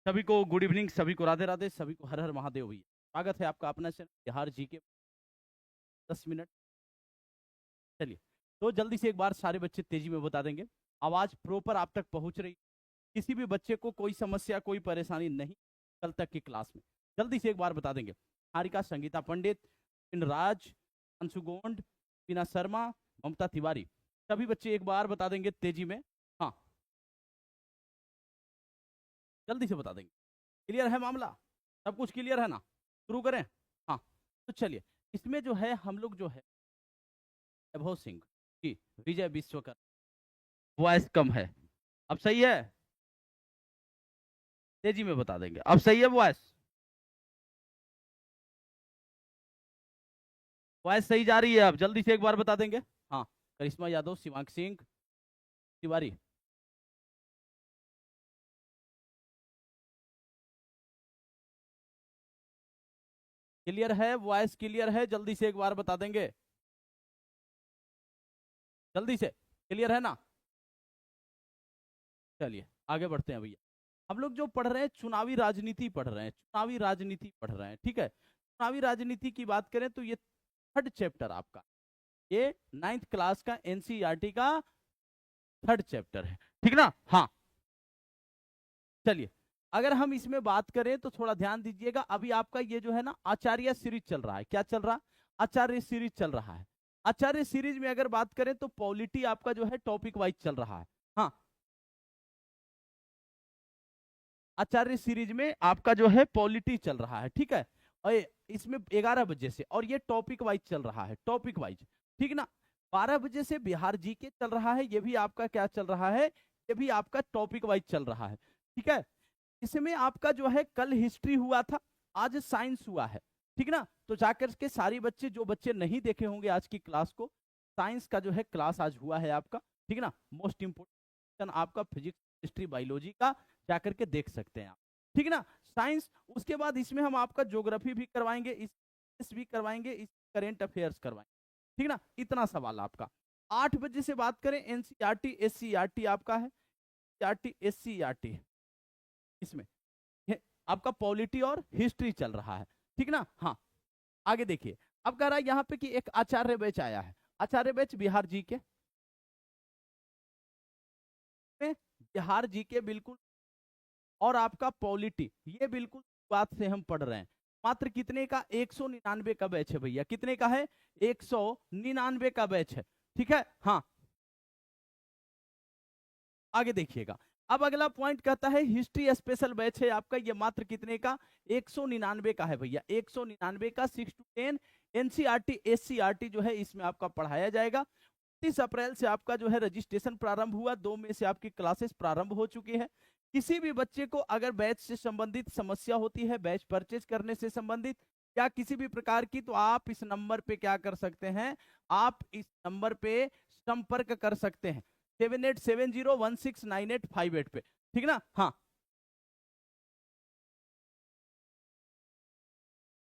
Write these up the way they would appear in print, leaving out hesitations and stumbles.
सभी को good evening, सभी को राधे राधे, सभी को हर हर महादेव भैया। स्वागत है आपका अपना चैनल बिहार जी के 10 मिनट। चलिए, तो जल्दी से एक बार सारे बच्चे तेजी में बता देंगे। आवाज प्रॉपर आप तक पहुंच रही, किसी भी बच्चे को कोई समस्या कोई परेशानी नहीं कल तक की क्लास में। जल्दी से एक बार बता देंगे। हारिका, संगीता पंडित, राज, अंशु गोंड, बीना शर्मा, ममता तिवारी, सभी बच्चे एक बार बता देंगे तेजी में। हाँ, जल्दी से बता देंगे। क्लियर है मामला? सब कुछ क्लियर है ना? शुरू करें? हाँ, तो चलिए, इसमें जो है हम लोग जो है वैभव सिंह की विजय विश्वकर्मा, वॉइस कम है। अब सही है? तेजी में बता देंगे। अब सही है वॉइस? वॉइस सही जा रही है? अब जल्दी से एक बार बता देंगे। हाँ, करिश्मा यादव, शिवांक सिंह तिवारी, क्लियर है? वॉइस क्लियर है? जल्दी से एक बार बता देंगे। जल्दी से, क्लियर है ना? चलिए आगे बढ़ते हैं भैया। हम लोग जो पढ़ रहे हैं चुनावी राजनीति पढ़ रहे हैं, चुनावी राजनीति पढ़ रहे हैं, ठीक है। चुनावी राजनीति की बात करें तो ये थर्ड चैप्टर आपका, ये 9th क्लास का एनसीईआरटी का थर्ड चैप्टर है, ठीक ना? हाँ, चलिए, अगर हम इसमें बात करें तो थोड़ा ध्यान दीजिएगा। अभी आपका ये जो है ना आचार्य सीरीज चल रहा है। क्या चल रहा? आचार्य सीरीज चल रहा है। आचार्य सीरीज में अगर बात करें तो पॉलिटी आपका जो है टॉपिक वाइज चल रहा है। हाँ, आचार्य सीरीज में आपका जो है पॉलिटी चल रहा है, ठीक है। और इसमें 11 बजे से, और ये टॉपिक वाइज चल रहा है, टॉपिक वाइज, ठीक ना। 12 बजे से बिहार जी के चल रहा है, ये भी आपका क्या चल रहा है? ये भी आपका टॉपिक वाइज चल रहा है, ठीक है। इसमें आपका जो है कल हिस्ट्री हुआ था, आज साइंस हुआ है, ठीक ना। तो जाकर के सारे बच्चे, जो बच्चे नहीं देखे होंगे आज की क्लास को, साइंस का जो है क्लास आज हुआ है आपका, ठीक ना। मोस्ट इंपोर्टेंट आपका फिजिक्स, हिस्ट्री, बायोलॉजी का जाकर के देख सकते हैं आप, ठीक ना। साइंस, उसके बाद इसमें हम आपका ज्योग्राफी भी करवाएंगे, इस भी करवाएंगे, इस करेंट अफेयर्स करवाएंगे, ठीक ना। इतना सवाल आपका। 8 बजे से बात करें एनसीईआरटी एससीईआरटी आपका है, सीआरटी एससीईआरटी, इसमें आपका पॉलिटी और हिस्ट्री चल रहा है, ठीक ना। हाँ, आगे देखिए। अब कह रहा है यहाँ पे कि एक आचार्य बैच आया है। आचार्य बैच बिहार जी के, बिहार जी के बिल्कुल, और आपका पॉलिटी, ये बिल्कुल बात से हम पढ़ रहे हैं। मात्र कितने का? 199 का बैच है भैया। कितने का है? 199 का बैच है, ठीक है। हाँ, आगे देखिएगा। अब अगला पॉइंट कहता है हिस्ट्री स्पेशल बैच है आपका, ये मात्र कितने का? 199 का है भैया, 199 का। 6 to 10 एनसीईआरटी एससीईआरटी जो है इसमें आपका पढ़ाया जाएगा। 30 अप्रैल से आपका जो है रजिस्ट्रेशन प्रारंभ हुआ, 2 मई से आपकी क्लासेस प्रारंभ हो चुकी है। किसी भी बच्चे को अगर बैच से संबंधित समस्या होती है, बैच परचेज करने से संबंधित या किसी भी प्रकार की, तो आप इस नंबर पे क्या कर सकते हैं? आप इस नंबर पे संपर्क कर सकते हैं, 7870169858 पे, ठीक ना। हाँ,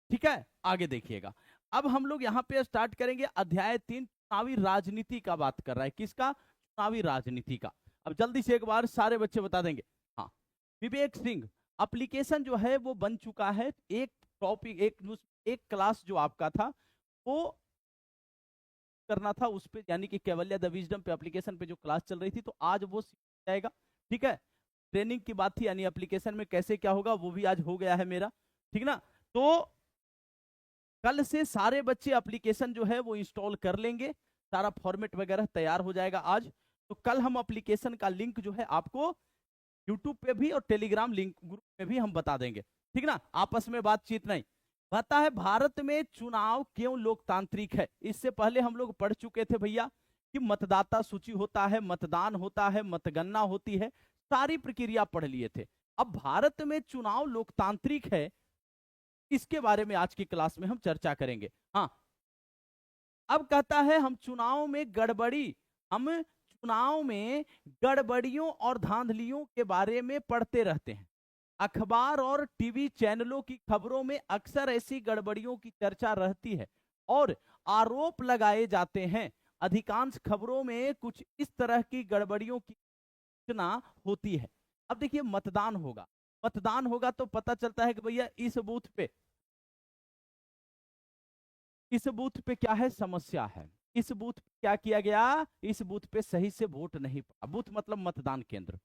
ठीक है, आगे देखिएगा। अब हम लोग यहाँ पे स्टार्ट करेंगे अध्याय 3, चुनावी राजनीति का बात कर रहा है। किसका? चुनावी राजनीति का। अब जल्दी से एक बार सारे बच्चे बता देंगे। हाँ, विवेक सिंह एप्लीकेशन जो है वो बन चुका है। एक टॉपिक, एक क्लास जो आपका था वो करना था उस पे, यानी कि केवल्या द विजडम पे एप्लीकेशन पे जो क्लास चल रही थी, तो आज वो जाएगा, ठीक है। ट्रेनिंग की बात थी, यानी एप्लीकेशन में कैसे क्या होगा, वो भी आज हो गया है मेरा, ठीक ना। तो कल से सारे बच्चे एप्लीकेशन जो है वो इंस्टॉल कर लेंगे, सारा फॉर्मेट वगैरह तैयार हो जाएगा आज। तो कल हम एप्लीकेशन का लिंक जो है आपको यूट्यूब पे भी और टेलीग्राम लिंक ग्रुप में भी हम बता देंगे, ठीक ना। आपस में बातचीत नहीं। पता है भारत में चुनाव क्यों लोकतांत्रिक है? इससे पहले हम लोग पढ़ चुके थे भैया कि मतदाता सूची होता है, मतदान होता है, मतगणना होती है, सारी प्रक्रिया पढ़ लिए थे। अब भारत में चुनाव लोकतांत्रिक है, इसके बारे में आज की क्लास में हम चर्चा करेंगे। हाँ, अब कहता है हम चुनाव में गड़बड़ियों और धांधलियों के बारे में पढ़ते रहते हैं। अखबार और टीवी चैनलों की खबरों में अक्सर ऐसी गड़बड़ियों की चर्चा रहती है और आरोप लगाए जाते हैं। अधिकांश खबरों में कुछ इस तरह की गड़बड़ियों की सूचना होती है। अब देखिए, मतदान होगा, मतदान होगा तो पता चलता है कि भैया इस बूथ पे क्या है, समस्या है, इस बूथ पे क्या किया गया, इस बूथ पे सही से वोट नहीं पड़ा। बूथ मतलब मतदान केंद्र,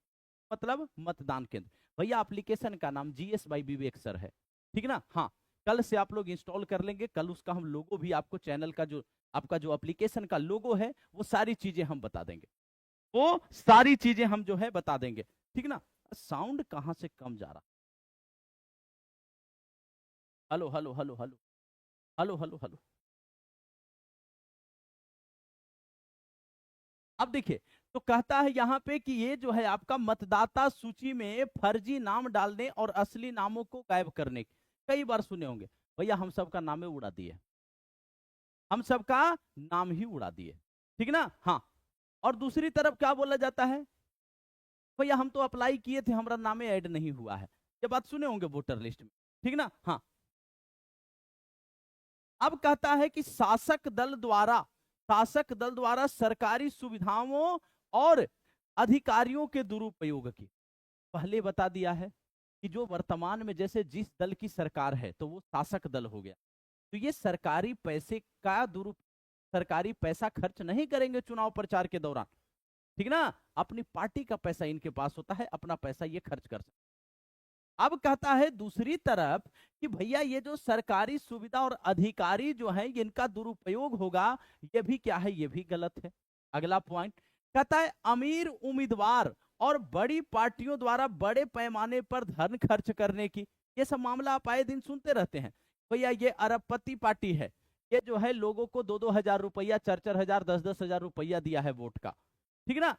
मतलब मतदान केंद्र। भैया एप्लीकेशन का नाम जीएस बाई विवेक सर है, ठीक ना। हाँ, कल से आप लोग इंस्टॉल कर लेंगे, कल उसका हम लोगो भी आपको, चैनल का जो आपका जो एप्लीकेशन का लोगो है वो सारी चीजें हम बता देंगे, वो सारी चीजें हम जो है बता देंगे, ठीक ना। साउंड कहां से कम जा रहा, hello hello hello hello hello hello hello. अब देखिए, तो कहता है यहां पे कि ये जो है आपका मतदाता सूची में फर्जी नाम डालने और असली नामों को गायब करने, कई बार सुने होंगे भैया, हम सबका नामे उड़ा दिए, हम सबका नाम ही उड़ा दिए, ठीक ना। हाँ, और दूसरी तरफ क्या बोला जाता है, भैया हम तो अप्लाई किए थे, हमारा नामे ऐड नहीं हुआ है, ये बात सुने होंगे वोटर लिस्ट में, ठीक ना। हाँ, अब कहता है कि शासक दल द्वारा सरकारी सुविधाओं और अधिकारियों के दुरुपयोग की, पहले बता दिया है कि जो वर्तमान में जैसे जिस दल की सरकार है तो वो शासक दल हो गया, तो ये सरकारी पैसे का सरकारी पैसा खर्च नहीं करेंगे चुनाव प्रचार के दौरान, ठीक ना। अपनी पार्टी का पैसा इनके पास होता है, अपना पैसा ये खर्च कर सकते। अब कहता है दूसरी तरफ कि भैया ये जो सरकारी सुविधा और अधिकारी जो है इनका दुरुपयोग होगा, ये भी क्या है, ये भी गलत है। अगला पॉइंट कहता है अमीर उम्मीदवार और बड़ी पार्टियों द्वारा बड़े पैमाने पर धन खर्च करने की, ये सब मामला आप आए दिन सुनते रहते हैं। भैया ये अरबपति पार्टी है, ये जो है लोगों को 2-2 हजार रुपया, 4-4 हजार, 10-10 हजार रुपया दिया है वोट का, ठीक ना।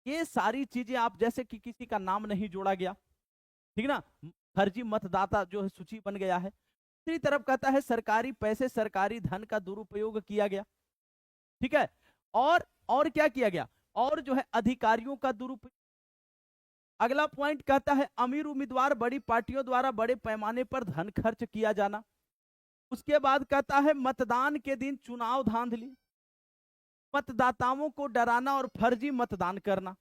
ये सारी चीजें आप, जैसे कि किसी का नाम नहीं जोड़ा गया, ठीक ना, फर्जी मतदाता जो है सूची बन गया है। दूसरी तरफ कहता है सरकारी पैसे, सरकारी धन का दुरुपयोग किया गया, ठीक है। और क्या किया गया, और जो है अधिकारियों का दुरुपयोग। अगला पॉइंट कहता है अमीर उम्मीदवार, बड़ी पार्टियों द्वारा बड़े पैमाने पर धन खर्च किया जाना। उसके बाद कहता है मतदान के दिन चुनाव धांधली, मतदाताओं को डराना और फर्जी मतदान करना।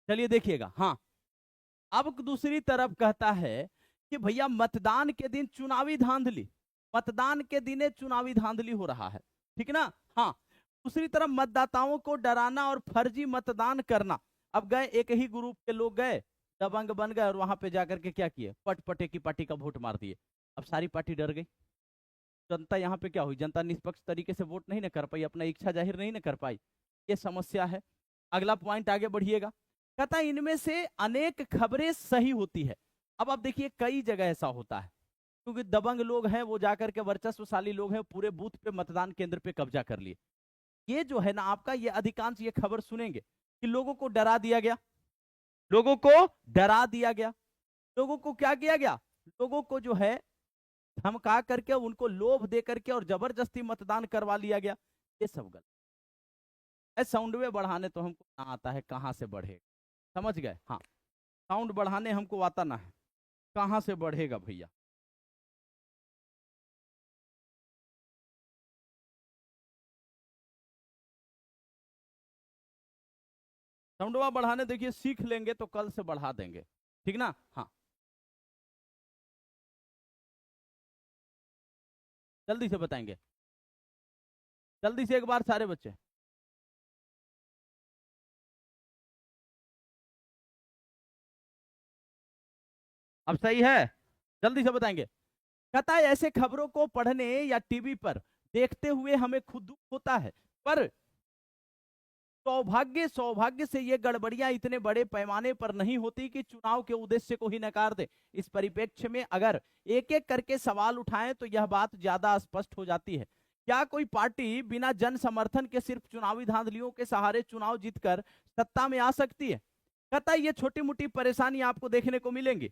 चलिए देखिएगा, हाँ, अब दूसरी तरफ कहता है कि भैया मतदान के दिन चुनावी धांधली, मतदान के दिन चुनावी धांधली हो रहा है, ठीक ना। हाँ, दूसरी तरफ मतदाताओं को डराना और फर्जी मतदान करना। अब गए एक ही ग्रुप के लोग गए, दबंग बन गए और वहां पे जाकर के क्या किए, पटपटे की पार्टी का वोट मार दिए। अब सारी पार्टी डर गई, जनता यहाँ पे क्या हुई, जनता निष्पक्ष तरीके से वोट नहीं ना कर पाई, अपना इच्छा जाहिर नहीं ना कर पाई, ये समस्या है। अगला पॉइंट आगे बढ़िएगा, कहता है इनमें से अनेक खबरें सही होती है। अब आप देखिए कई जगह ऐसा होता है, क्योंकि दबंग लोग हैं, वो जाकर के वर्चस्वशाली लोग हैं, पूरे बूथ पे मतदान केंद्र पे कब्जा कर लिए। ये जो है ना आपका, ये अधिकांश ये खबर सुनेंगे कि लोगों को डरा दिया गया, लोगों को डरा दिया गया, लोगों को क्या किया गया, लोगों को जो है धमका करके, उनको लोभ दे करके और जबरदस्ती मतदान करवा लिया गया, ये सब गलत। साउंडवे बढ़ाने तो हमको ना आता है, कहां से बढ़ेगा, समझ गए। हाँ, साउंड बढ़ाने हमको आता ना है, कहां से बढ़ेगा भैया। साउंडवा बढ़ाने देखिए सीख लेंगे तो कल से बढ़ा देंगे, ठीक ना। हाँ, जल्दी से बताएंगे, जल्दी से एक बार सारे बच्चे। अब सही है, जल्दी से बताएंगे। कहता है ऐसे खबरों को पढ़ने या टीवी पर देखते हुए हमें खुद दुख होता है, पर सौभाग्य से ये गड़बड़ियां इतने बड़े पैमाने पर नहीं होती कि चुनाव के उद्देश्य को ही नकार दे। इस परिप्रेक्ष्य में अगर एक एक करके सवाल उठाएं तो यह बात ज्यादा स्पष्ट हो जाती है क्या कोई पार्टी बिना जन समर्थन के सिर्फ चुनावी धांधलियों के सहारे चुनाव जीतकर सत्ता में आ सकती है? कहता है ये छोटी मोटी परेशानी आपको देखने को मिलेंगी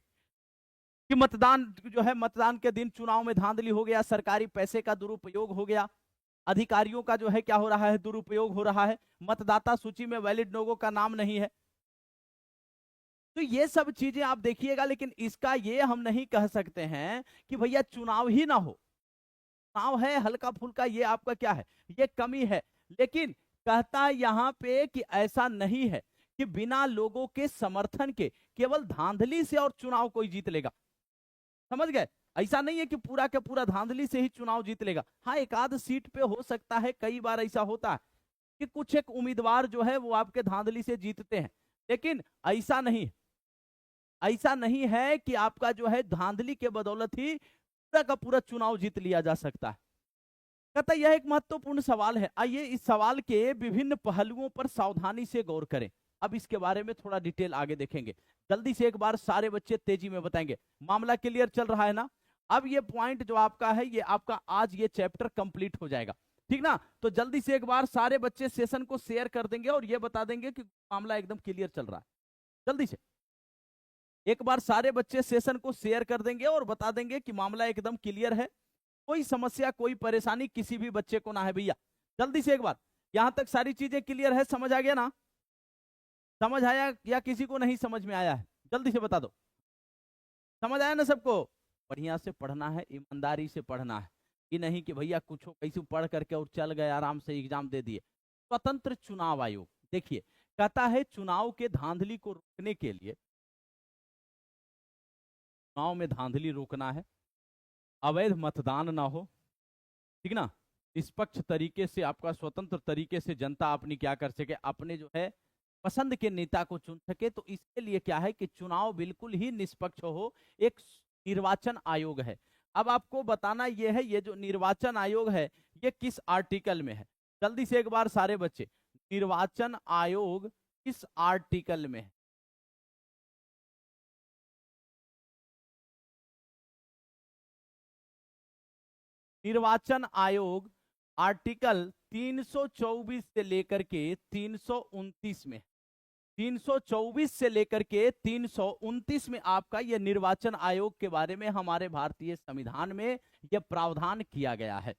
कि मतदान जो है, मतदान के दिन चुनाव में धांधली हो गया, सरकारी पैसे का दुरुपयोग हो गया, अधिकारियों का जो है क्या हो रहा है, दुरुपयोग हो रहा है, मतदाता सूची में वैलिड लोगों का नाम नहीं है। तो ये सब चीजें आप देखिएगा, लेकिन इसका ये हम नहीं कह सकते हैं कि भैया चुनाव ही ना हो। चुनाव है हल्का फुल्का, ये आपका क्या है, ये कमी है। लेकिन कहता है यहां पे कि ऐसा नहीं है कि बिना लोगों के समर्थन के केवल धांधली से और चुनाव कोई जीत लेगा। समझ गए? ऐसा नहीं है कि पूरा के पूरा धांधली से ही चुनाव जीत लेगा। हाँ, एक आध सीट पे हो सकता है, कई बार ऐसा होता है कि कुछ एक उम्मीदवार जो है वो आपके धांधली से जीतते हैं, लेकिन ऐसा नहीं, ऐसा नहीं है कि आपका जो है धांधली के बदौलत ही पूरा का पूरा चुनाव जीत लिया जा सकता है। कहता यह एक महत्वपूर्ण सवाल है, आइए इस सवाल के विभिन्न पहलुओं पर सावधानी से गौर करें। अब इसके बारे में थोड़ा डिटेल आगे देखेंगे। जल्दी से एक बार सारे बच्चे तेजी में बताएंगे। मामला क्लियर चल रहा है ना? अब ये पॉइंट जो आपका है, ये आपका आज ये चैप्टर कंप्लीट हो जाएगा, ठीक ना? तो जल्दी से एक बार सारे बच्चे सेशन को शेयर कर देंगे और ये बता देंगे कि मामला एकदम क्लियर चल रहा है। जल्दी से एक बार सारे बच्चे सेशन को शेयर कर देंगे और बता देंगे कि मामला एकदम क्लियर है, कोई समस्या कोई परेशानी किसी भी बच्चे को ना है भैया। जल्दी से एक बार, यहां तक सारी चीजें क्लियर है, समझ आ गया ना? समझ आया या किसी को नहीं समझ में आया है? जल्दी से बता दो। समझ आया ना सबको? बढ़िया से पढ़ना है, ईमानदारी से पढ़ना है, ये नहीं कि भैया कुछ कैसे पढ़ करके और चल गए, आराम से एग्जाम दे दिए। स्वतंत्र चुनाव आयोग देखिए कहता है चुनाव के धांधली को रोकने के लिए, चुनाव में धांधली रोकना है, अवैध मतदान ना हो, ठीक ना, निष्पक्ष तरीके से आपका स्वतंत्र तरीके से जनता अपनी क्या कर सके, अपने जो है पसंद के नेता को चुन सके। तो इसके लिए क्या है कि चुनाव बिल्कुल ही निष्पक्ष हो, एक निर्वाचन आयोग है। अब आपको बताना यह है, ये जो निर्वाचन आयोग है ये किस आर्टिकल में है? जल्दी से एक बार सारे बच्चे, निर्वाचन आयोग किस आर्टिकल में है? निर्वाचन आयोग आर्टिकल 324 से लेकर के 329 में, 324 से लेकर के 329 में आपका यह निर्वाचन आयोग के बारे में हमारे भारतीय संविधान में यह प्रावधान किया गया है,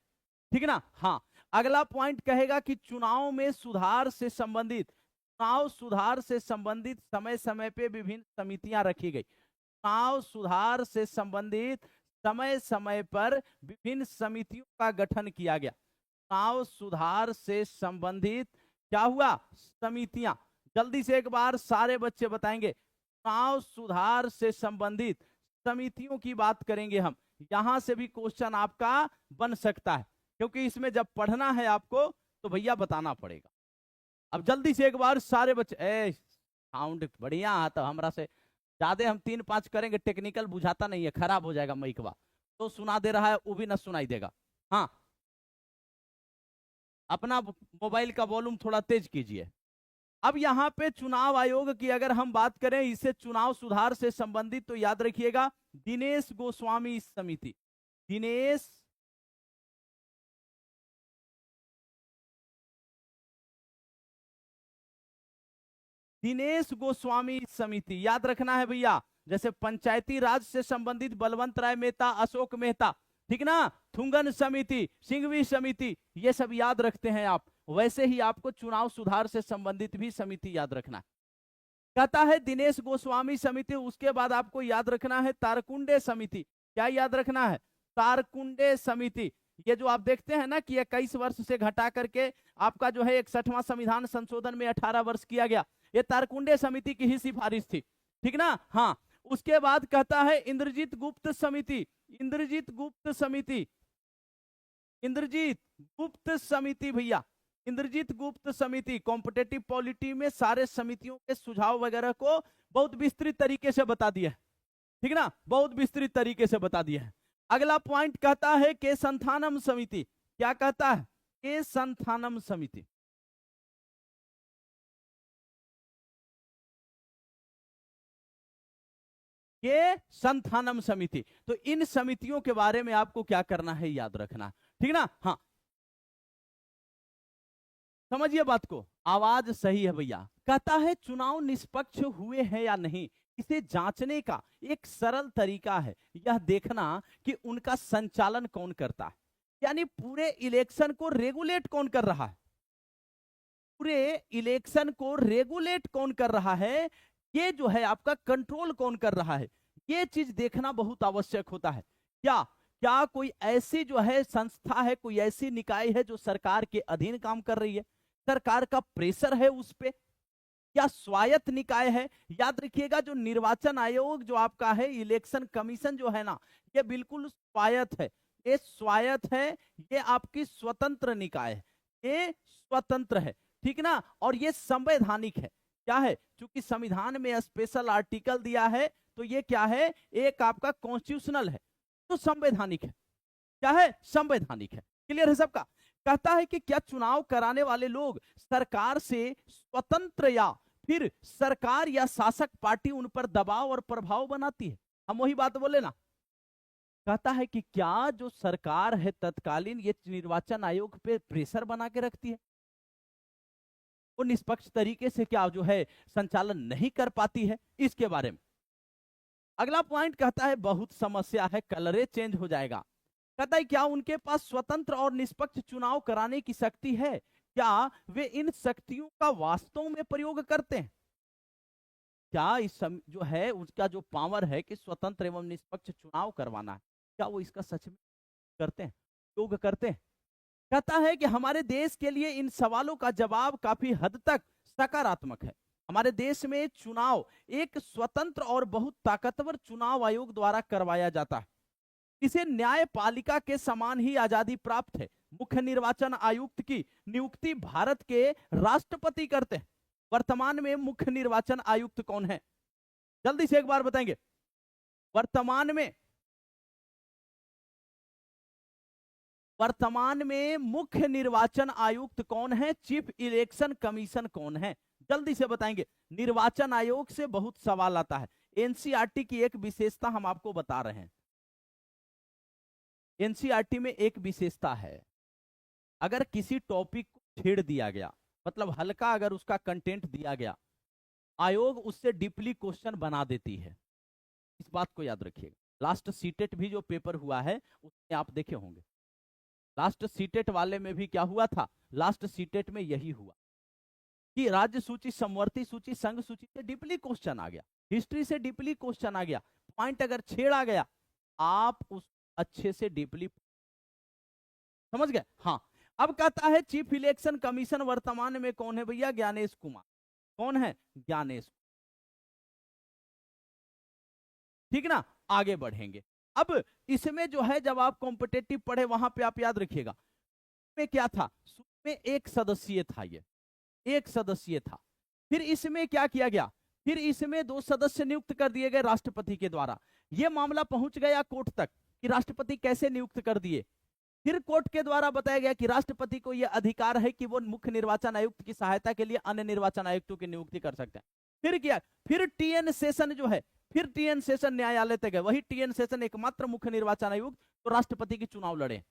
ठीक है ना? हाँ, अगला पॉइंट कहेगा कि चुनाव में सुधार से संबंधित, चुनाव सुधार से संबंधित समय समय पे विभिन्न समितियां रखी गई। चुनाव सुधार से संबंधित समय समय पर विभिन्न समितियों का गठन किया गया। चुनाव सुधार से संबंधित क्या हुआ? समितियां। जल्दी से एक बार सारे बच्चे बताएंगे, चुनाव सुधार से संबंधित समितियों की बात करेंगे हम। यहां से भी क्वेश्चन आपका बन सकता है, क्योंकि इसमें जब पढ़ना है आपको तो भैया बताना पड़ेगा। अब जल्दी से एक बार सारे बच्चे, साउंड बढ़िया है तो हमरा से ज्यादा हम 3-5 करेंगे, टेक्निकल बुझाता नहीं है, खराब हो जाएगा माइकवा, तो सुना दे रहा है वो भी ना सुनाई देगा। हाँ, अपना मोबाइल का वॉल्यूम थोड़ा तेज कीजिए। अब यहां पे चुनाव आयोग की अगर हम बात करें, इसे चुनाव सुधार से संबंधित, तो याद रखिएगा दिनेश गोस्वामी समिति, दिनेश गोस्वामी समिति याद रखना है भैया। जैसे पंचायती राज से संबंधित बलवंत राय मेहता, अशोक मेहता, ठीक ना, थुंगन समिति, सिंघवी समिति, ये सब याद रखते हैं आप। वैसे ही आपको चुनाव सुधार से संबंधित भी समिति याद रखना है। कहता है दिनेश गोस्वामी समिति, उसके बाद आपको याद रखना है तारकुंडे समिति। क्या याद रखना है? तारकुंडे समिति। ये जो आप देखते हैं ना कि 21 वर्ष से घटा करके आपका जो है 61वां संविधान संशोधन में 18 वर्ष किया गया, ये तारकुंडे समिति की ही सिफारिश थी, ठीक ना? हाँ, उसके बाद कहता है इंद्रजीत गुप्त समिति, इंद्रजीत गुप्त समिति, इंद्रजीत गुप्त समिति भैया, इंद्रजीत गुप्त समिति कॉम्पिटेटिव पॉलिटी में सारे समितियों के सुझाव वगैरह को बहुत विस्तृत तरीके से बता दिया है, ठीक ना, बहुत विस्तृत तरीके से बता दिया है। अगला पॉइंट कहता है के संथानम समिति। क्या कहता है? के संथानम समिति, के संथानम समिति। तो इन समितियों के बारे में आपको क्या करना है? याद रखना, ठीक ना? हाँ, समझिए बात को, आवाज सही है भैया। कहता है चुनाव निष्पक्ष हुए हैं या नहीं, इसे जांचने का एक सरल तरीका है यह देखना कि उनका संचालन कौन करता है। यानी पूरे इलेक्शन को रेगुलेट कौन कर रहा है, पूरे इलेक्शन को रेगुलेट कौन कर रहा है, ये जो है आपका कंट्रोल कौन कर रहा है, ये चीज देखना बहुत आवश्यक होता है। क्या क्या कोई ऐसी जो है संस्था है, कोई ऐसी निकाय है जो सरकार के अधीन काम कर रही है, सरकार का प्रेशर है उस पे, या स्वायत्त निकाय है। याद रखिएगा जो निर्वाचन आयोग जो आपका है, इलेक्शन कमीशन जो है ना, ये बिल्कुल स्वायत्त है, ये स्वायत्त है, ये आपकी स्वतंत्र निकाय है, ये स्वतंत्र है, ठीक ना। और ये संवैधानिक है। क्या है, क्योंकि संविधान में स्पेशल आर्टिकल दिया है, तो ये क्या है, एक आपका कॉन्स्टिट्यूशनल है, तो संवैधानिक है। क्या है, संवैधानिक है। क्लियर है सबका। कहता है कि क्या चुनाव कराने वाले लोग सरकार से स्वतंत्र या फिर सरकार या शासक पार्टी उन पर दबाव और प्रभाव बनाती है। हम वही बात बोले ना। कहता है कि क्या जो सरकार है तत्कालीन, ये निर्वाचन आयोग पे प्रेशर बना के रखती है, वो निष्पक्ष तरीके से क्या जो है संचालन नहीं कर पाती है, इसके बारे में। अगला पॉइंट कहता है बहुत समस्या है, कलरे चेंज हो जाएगा। कहता है क्या उनके पास स्वतंत्र और निष्पक्ष चुनाव कराने की शक्ति है, क्या वे इन शक्तियों का वास्तव में प्रयोग करते हैं। क्या इस जो है उसका जो पावर है कि स्वतंत्र एवं निष्पक्ष चुनाव करवाना है, क्या वो इसका सच में करते हैं, उपयोग करते हैं। कहता है कि हमारे देश के लिए इन सवालों का जवाब काफी हद तक सकारात्मक है। हमारे देश में चुनाव एक स्वतंत्र और बहुत ताकतवर चुनाव आयोग द्वारा करवाया जाता है। इसे न्यायपालिका के समान ही आजादी प्राप्त है। मुख्य निर्वाचन आयुक्त की नियुक्ति भारत के राष्ट्रपति करते हैं। वर्तमान में मुख्य निर्वाचन आयुक्त कौन है, जल्दी से एक बार बताएंगे। वर्तमान में मुख्य निर्वाचन आयुक्त कौन है, चीफ इलेक्शन कमीशन कौन है, जल्दी से बताएंगे। निर्वाचन आयोग से बहुत सवाल आता है। एनसीईआरटी की एक विशेषता हम आपको बता रहे हैं। एनसीईआरटी में एक विशेषता है, अगर किसी टॉपिक को छेड़ दिया गया, मतलब हल्का अगर उसका कंटेंट दिया गया, आयोग उससे डीपली क्वेश्चन बना देती है। इस बात को याद रखिएगा। लास्ट सीटेट भी जो पेपर हुआ है उसमें आप देखे होंगे, लास्ट सीटेट वाले में भी क्या हुआ था, लास्ट सीटेट में यही हुआ कि राज्य सूची, समवर्ती सूची, संघ सूची से डीपली क्वेश्चन आ गया, हिस्ट्री से डीपली क्वेश्चन आ गया। पॉइंट अगर छेड़ा गया, आप उस अच्छे से डीपली समझ गए। हाँ, अब कहता है चीफ इलेक्शन कमीशन वर्तमान में कौन है भैया, ज्ञानेश कुमार। कौन है, ज्ञानेश। ठीक ना, आगे बढ़ेंगे। अब इसमें जो है जब आप कॉम्पिटेटिव पढ़े वहां पे आप याद रखिएगा, में क्या था, में एक सदस्यीय था, ये एक सदस्यीय था। फिर इसमें क्या किया गया, फिर इसमें 2 सदस्य नियुक्त कर दिए गए राष्ट्रपति के द्वारा। यह मामला पहुंच गया कोर्ट तक कि राष्ट्रपति कैसे नियुक्त कर दिए। फिर कोर्ट के द्वारा बताया गया कि राष्ट्रपति को यह अधिकार है कि वो मुख्य निर्वाचन आयुक्त की सहायता के लिए अन्य निर्वाचन आयुक्तों की नियुक्ति कर सकते हैं। फिर क्या, फिर टीएन सेशन जो है, फिर टीएन सेशन न्यायालय तक है। वही टीएन सेशन एकमात्र मुख्य निर्वाचन आयुक्त तो राष्ट्रपति की चुनाव लड़े।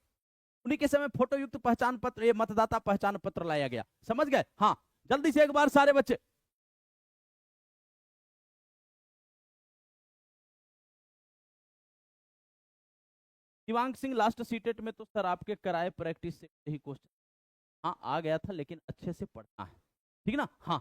उन्हीं के समय फोटो युक्त पहचान पत्र, ये मतदाता पहचान पत्र लाया गया। समझ गए। हाँ, जल्दी से एक बार सारे बच्चे। दिवांग सिंह लास्ट सीटेट में तो सर आपके कराए प्रैक्टिस से यही क्वेश्चन हाँ आ गया था, लेकिन अच्छे से पढ़ना है, ठीक ना। हाँ,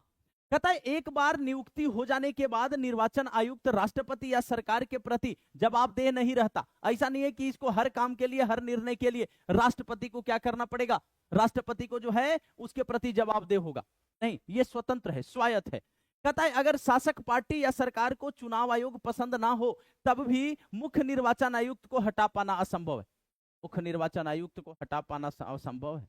कहता है एक बार नियुक्ति हो जाने के बाद निर्वाचन आयुक्त राष्ट्रपति या सरकार के प्रति जवाबदेह नहीं रहता। ऐसा नहीं है कि इसको हर काम के लिए, हर निर्णय के लिए राष्ट्रपति को क्या करना पड़ेगा, राष्ट्रपति को जो है उसके प्रति जवाबदेह होगा। नहीं, ये स्वतंत्र है, स्वायत्त है। कहता है अगर शासक पार्टी या सरकार को चुनाव आयोग पसंद ना हो तब भी मुख्य निर्वाचन आयुक्त को हटा पाना असंभव है। मुख्य निर्वाचन आयुक्त को हटा पाना असंभव है,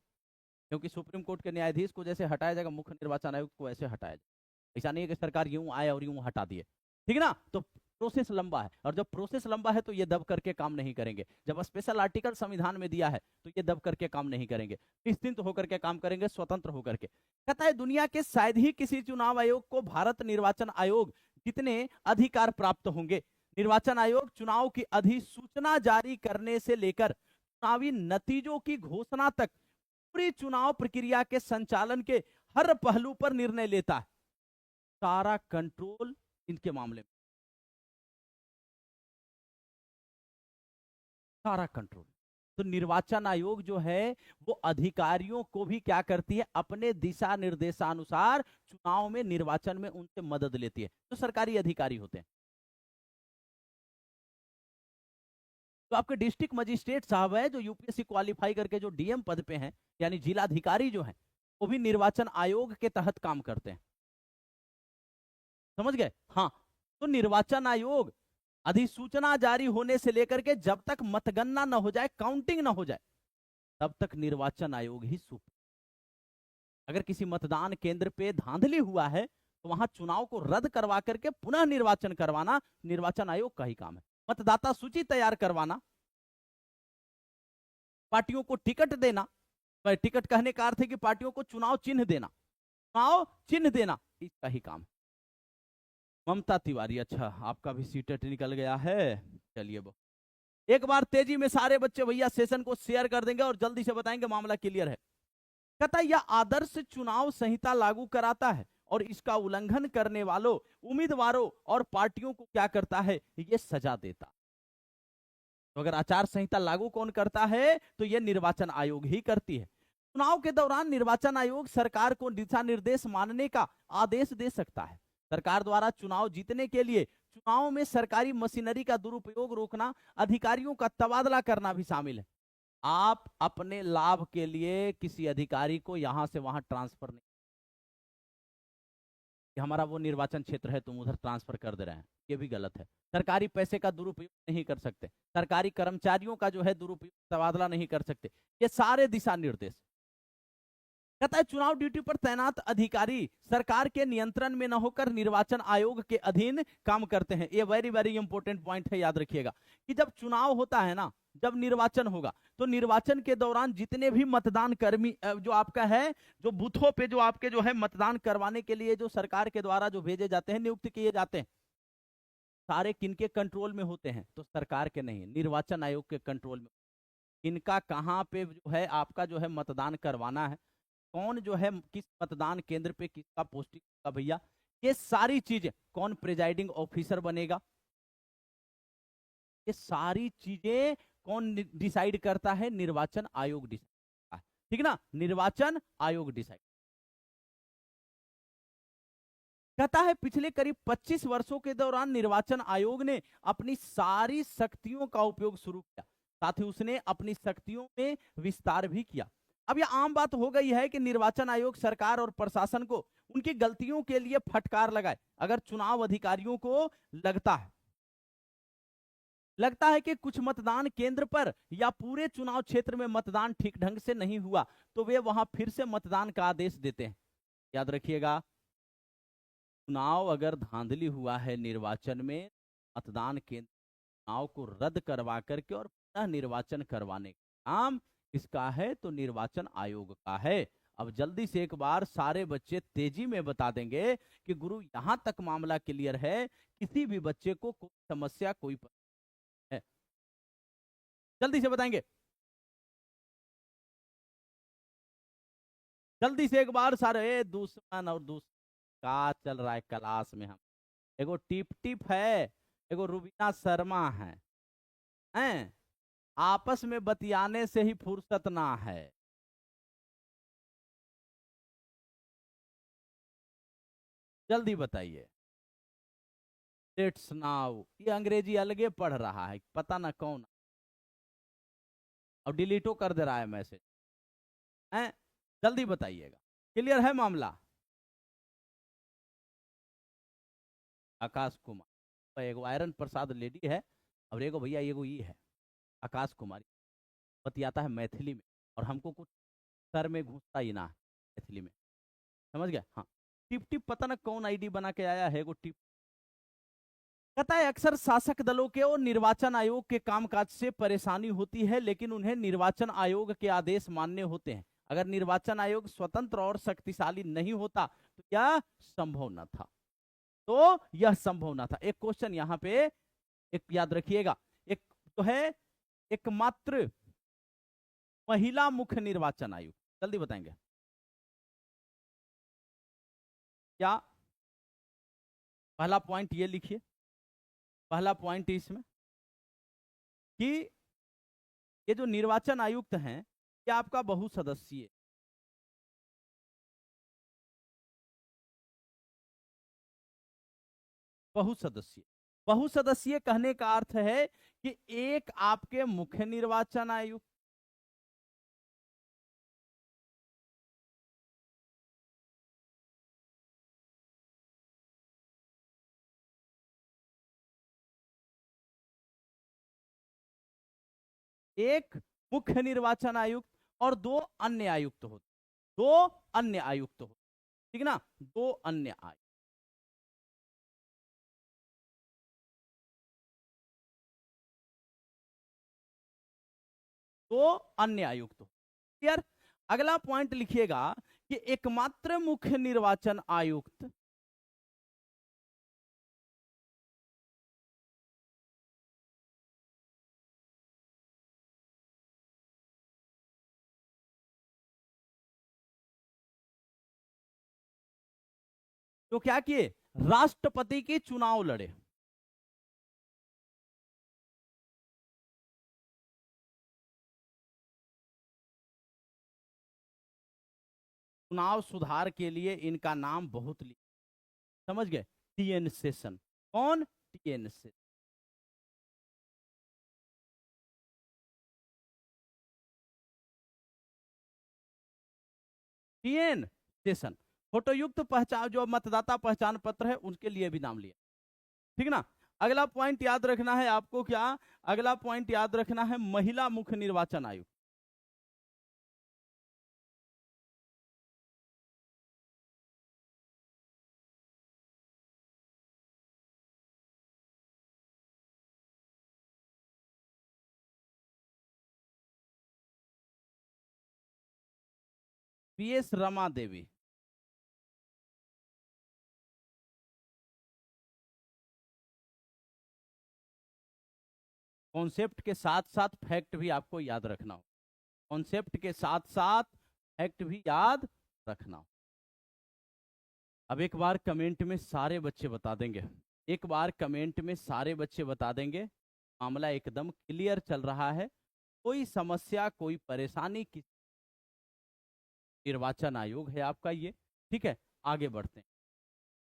क्योंकि सुप्रीम कोर्ट के न्यायाधीश को जैसे हटाया जाएगा, मुख्य निर्वाचन आयुक्त को ऐसे हटाया जाएगा। ऐसा नहीं है कि सरकार यूं आए और यूं हटा दिए, ठीक ना। तो प्रोसेस लंबा है, और जब प्रोसेस लंबा है तो ये दब करके काम नहीं करेंगे। जब स्पेशल आर्टिकल संविधान में दिया है तो ये दब करके काम नहीं करेंगे, निश्चिंत होकर के काम करेंगे, स्वतंत्र होकर के। कहता है दुनिया के शायद ही किसी चुनाव आयोग को भारत निर्वाचन आयोग जितने अधिकार प्राप्त होंगे। निर्वाचन आयोग चुनाव की अधिसूचना जारी करने से लेकर चुनावी नतीजों की घोषणा तक पूरी चुनाव प्रक्रिया के संचालन के हर पहलू पर निर्णय लेता है। सारा कंट्रोल इनके मामले में, सारा कंट्रोल। तो निर्वाचन आयोग जो है वो अधिकारियों को भी क्या करती है, अपने दिशा निर्देशानुसार चुनाव में, निर्वाचन में उनसे मदद लेती है। तो सरकारी अधिकारी होते हैं। तो आपके डिस्ट्रिक्ट मजिस्ट्रेट साहब है जो यूपीएससी क्वालिफाई करके जो डीएम पद पे हैं, यानी जिलाधिकारी जो हैं, वो भी निर्वाचन आयोग के तहत काम करते हैं। समझ गए? हाँ। तो निर्वाचन आयोग अधिसूचना जारी होने से लेकर के जब तक मतगणना न हो जाए, काउंटिंग न हो जाए, तब तक निर्वाचन आयोग ही सूप। अगर किसी मतदान केंद्र पे धांधली हुआ है तो वहां चुनाव को रद्द करवा करके पुनः निर्वाचन करवाना निर्वाचन आयोग का ही काम है। मतदाता सूची तैयार करवाना, पार्टियों को टिकट देना, टिकट कहने का अर्थ है कि पार्टियों को चुनाव चिन्ह देना, चुनाव चिन्ह देना, इसका ही काम है। ममता तिवारी, अच्छा आपका भी सीटेट निकल गया है, चलिए वो एक बार तेजी में सारे बच्चे भैया सेशन को शेयर कर देंगे और जल्दी से बताएंगे मामला क्लियर है। कहता है यह आदर्श चुनाव संहिता लागू कराता है और इसका उल्लंघन करने वालों, उम्मीदवारों और पार्टियों को क्या करता है, ये सजा देता। तो अगर आचार संहिता लागू कौन करता है, तो यह निर्वाचन आयोग ही करती है। चुनाव के दौरान निर्वाचन आयोग सरकार को दिशा निर्देश मानने का आदेश दे सकता है। सरकार द्वारा चुनाव जीतने के लिए चुनाव में सरकारी मशीनरी का दुरुपयोग रोकना, अधिकारियों का तबादला करना भी शामिल है। आप अपने लाभ के लिए किसी अधिकारी को यहां से वहां ट्रांसफर नहीं, कि हमारा वो निर्वाचन क्षेत्र है तुम उधर ट्रांसफर कर दे रहे हैं, ये भी गलत है। सरकारी पैसे का दुरुपयोग नहीं कर सकते, सरकारी कर्मचारियों का जो है दुरुपयोग, तबादला नहीं कर सकते, ये सारे दिशा निर्देश। कहता है चुनाव ड्यूटी पर तैनात अधिकारी सरकार के नियंत्रण में न होकर निर्वाचन आयोग के अधीन काम करते हैं। ये वेरी वेरी इंपॉर्टेंट पॉइंट है, याद रखिएगा कि जब चुनाव होता है ना, जब निर्वाचन होगा, तो निर्वाचन के दौरान जितने भी मतदान कर्मी जो आपका है, जो बूथों पे जो आपके जो है मतदान करवाने के लिए जो सरकार के द्वारा जो भेजे जाते हैं, नियुक्त किए जाते हैं, सारे किनके कंट्रोल में होते हैं, तो सरकार के नहीं, निर्वाचन आयोग के कंट्रोल में। इनका कहाँ पे जो है आपका जो है मतदान करवाना है, कौन जो है किस मतदान केंद्र पे किसका पोस्टिंग होगा भैया, ये सारी चीजें, कौन प्रिजाइडिंग ऑफिसर बनेगा, ये सारी चीजें कौन डिसाइड करता है, निर्वाचन आयोग डिसाइड करता है। ठीक ना, निर्वाचन आयोग डिसाइड। कहता है पिछले करीब 25 वर्षों के दौरान निर्वाचन आयोग ने अपनी सारी शक्तियों का उपयोग शुरू किया, साथ ही उसने अपनी शक्तियों में विस्तार भी किया। अब यह आम बात हो गई है कि निर्वाचन आयोग सरकार और प्रशासन को उनकी गलतियों के लिए फटकार लगाए। अगर चुनाव अधिकारियों को लगता है कि कुछ मतदान केंद्र पर या पूरे चुनाव क्षेत्र में मतदान ठीक ढंग से नहीं हुआ, तो वे वहां फिर से मतदान का आदेश देते हैं। याद रखिएगा, चुनाव अगर धांधली हुआ है निर्वाचन में, मतदान केंद्र चुनाव को रद्द करवा करके और पुनः निर्वाचन करवाने का काम किसका है, तो निर्वाचन आयोग का है। अब जल्दी से एक बार सारे बच्चे तेजी में बता देंगे कि गुरु यहां तक मामला क्लियर है, किसी भी बच्चे को कोई समस्या कोई है, जल्दी से बताएंगे, जल्दी से एक बार सारे। दुश्मन और दुश्मन का चल रहा है क्लास में, हम एगो टिप टिप है, एगो रुबीना शर्मा हैं, आपस में बतियाने से ही फुर्सत ना है। जल्दी बताइए, लेट्स नाउ। ये अंग्रेजी अलगे पढ़ रहा है, पता ना कौन, और डिलीटो कर दे रहा है मैसेज हैं। जल्दी बताइएगा, क्लियर है मामला। आकाश कुमार, तो एगो आयरन प्रसाद लेडी है, और एगो भैया एगो ये है आकाश कुमारी, बतियाता है मैथिली में, और हमको कुछ सर में घुसता ही ना है मैथिली में, समझ गया। हाँ, टिप टिप पता ना कौन आईडी बना के आया है, एगो टिप। कहता है अक्सर शासक दलों के और निर्वाचन आयोग के कामकाज से परेशानी होती है, लेकिन उन्हें निर्वाचन आयोग के आदेश मानने होते हैं। अगर निर्वाचन आयोग स्वतंत्र और शक्तिशाली नहीं होता तो यह संभव न था, तो यह संभव न था। एक क्वेश्चन यहां पे एक याद रखिएगा, एक तो है एकमात्र महिला मुख्य निर्वाचन आयुक्त, जल्दी बताएंगे क्या? पहला पॉइंट ये लिखिए, पहला पॉइंट इसमें कि ये जो निर्वाचन आयुक्त हैं ये आपका बहुसदस्यीय, बहुसदस्यीय। बहुसदस्यीय कहने का अर्थ है कि एक आपके मुख्य निर्वाचन आयुक्त, एक मुख्य निर्वाचन आयुक्त और दो अन्य आयुक्त होते, दो अन्य आयुक्त होते, ठीक ना, दो अन्य आयुक्त, दो अन्य आयुक्त। क्लियर? अगला पॉइंट लिखिएगा कि एकमात्र मुख्य निर्वाचन आयुक्त तो क्या किए, राष्ट्रपति के चुनाव लड़े। चुनाव सुधार के लिए इनका नाम बहुत लिया, समझ गए, टीएन सेशन। कौन? TN session. TN session. फोटोयुक्त पहचान, जो मतदाता पहचान पत्र है उनके लिए भी नाम लिया, ठीक ना। अगला पॉइंट याद रखना है आपको क्या? अगला पॉइंट याद रखना है महिला मुख्य निर्वाचन आयुक्त। पीएस रमा देवी। कॉन्सेप्ट के साथ साथ फैक्ट भी आपको याद रखना हो, कॉन्सेप्ट के साथ साथ फैक्ट भी याद रखना हो। अब एक बार कमेंट में सारे बच्चे बता देंगे, एक बार कमेंट में सारे बच्चे बता देंगे, मामला एकदम क्लियर चल रहा है, कोई समस्या कोई परेशानी किस निर्वाचन आयोग है आपका ये, ठीक है। आगे बढ़ते हैं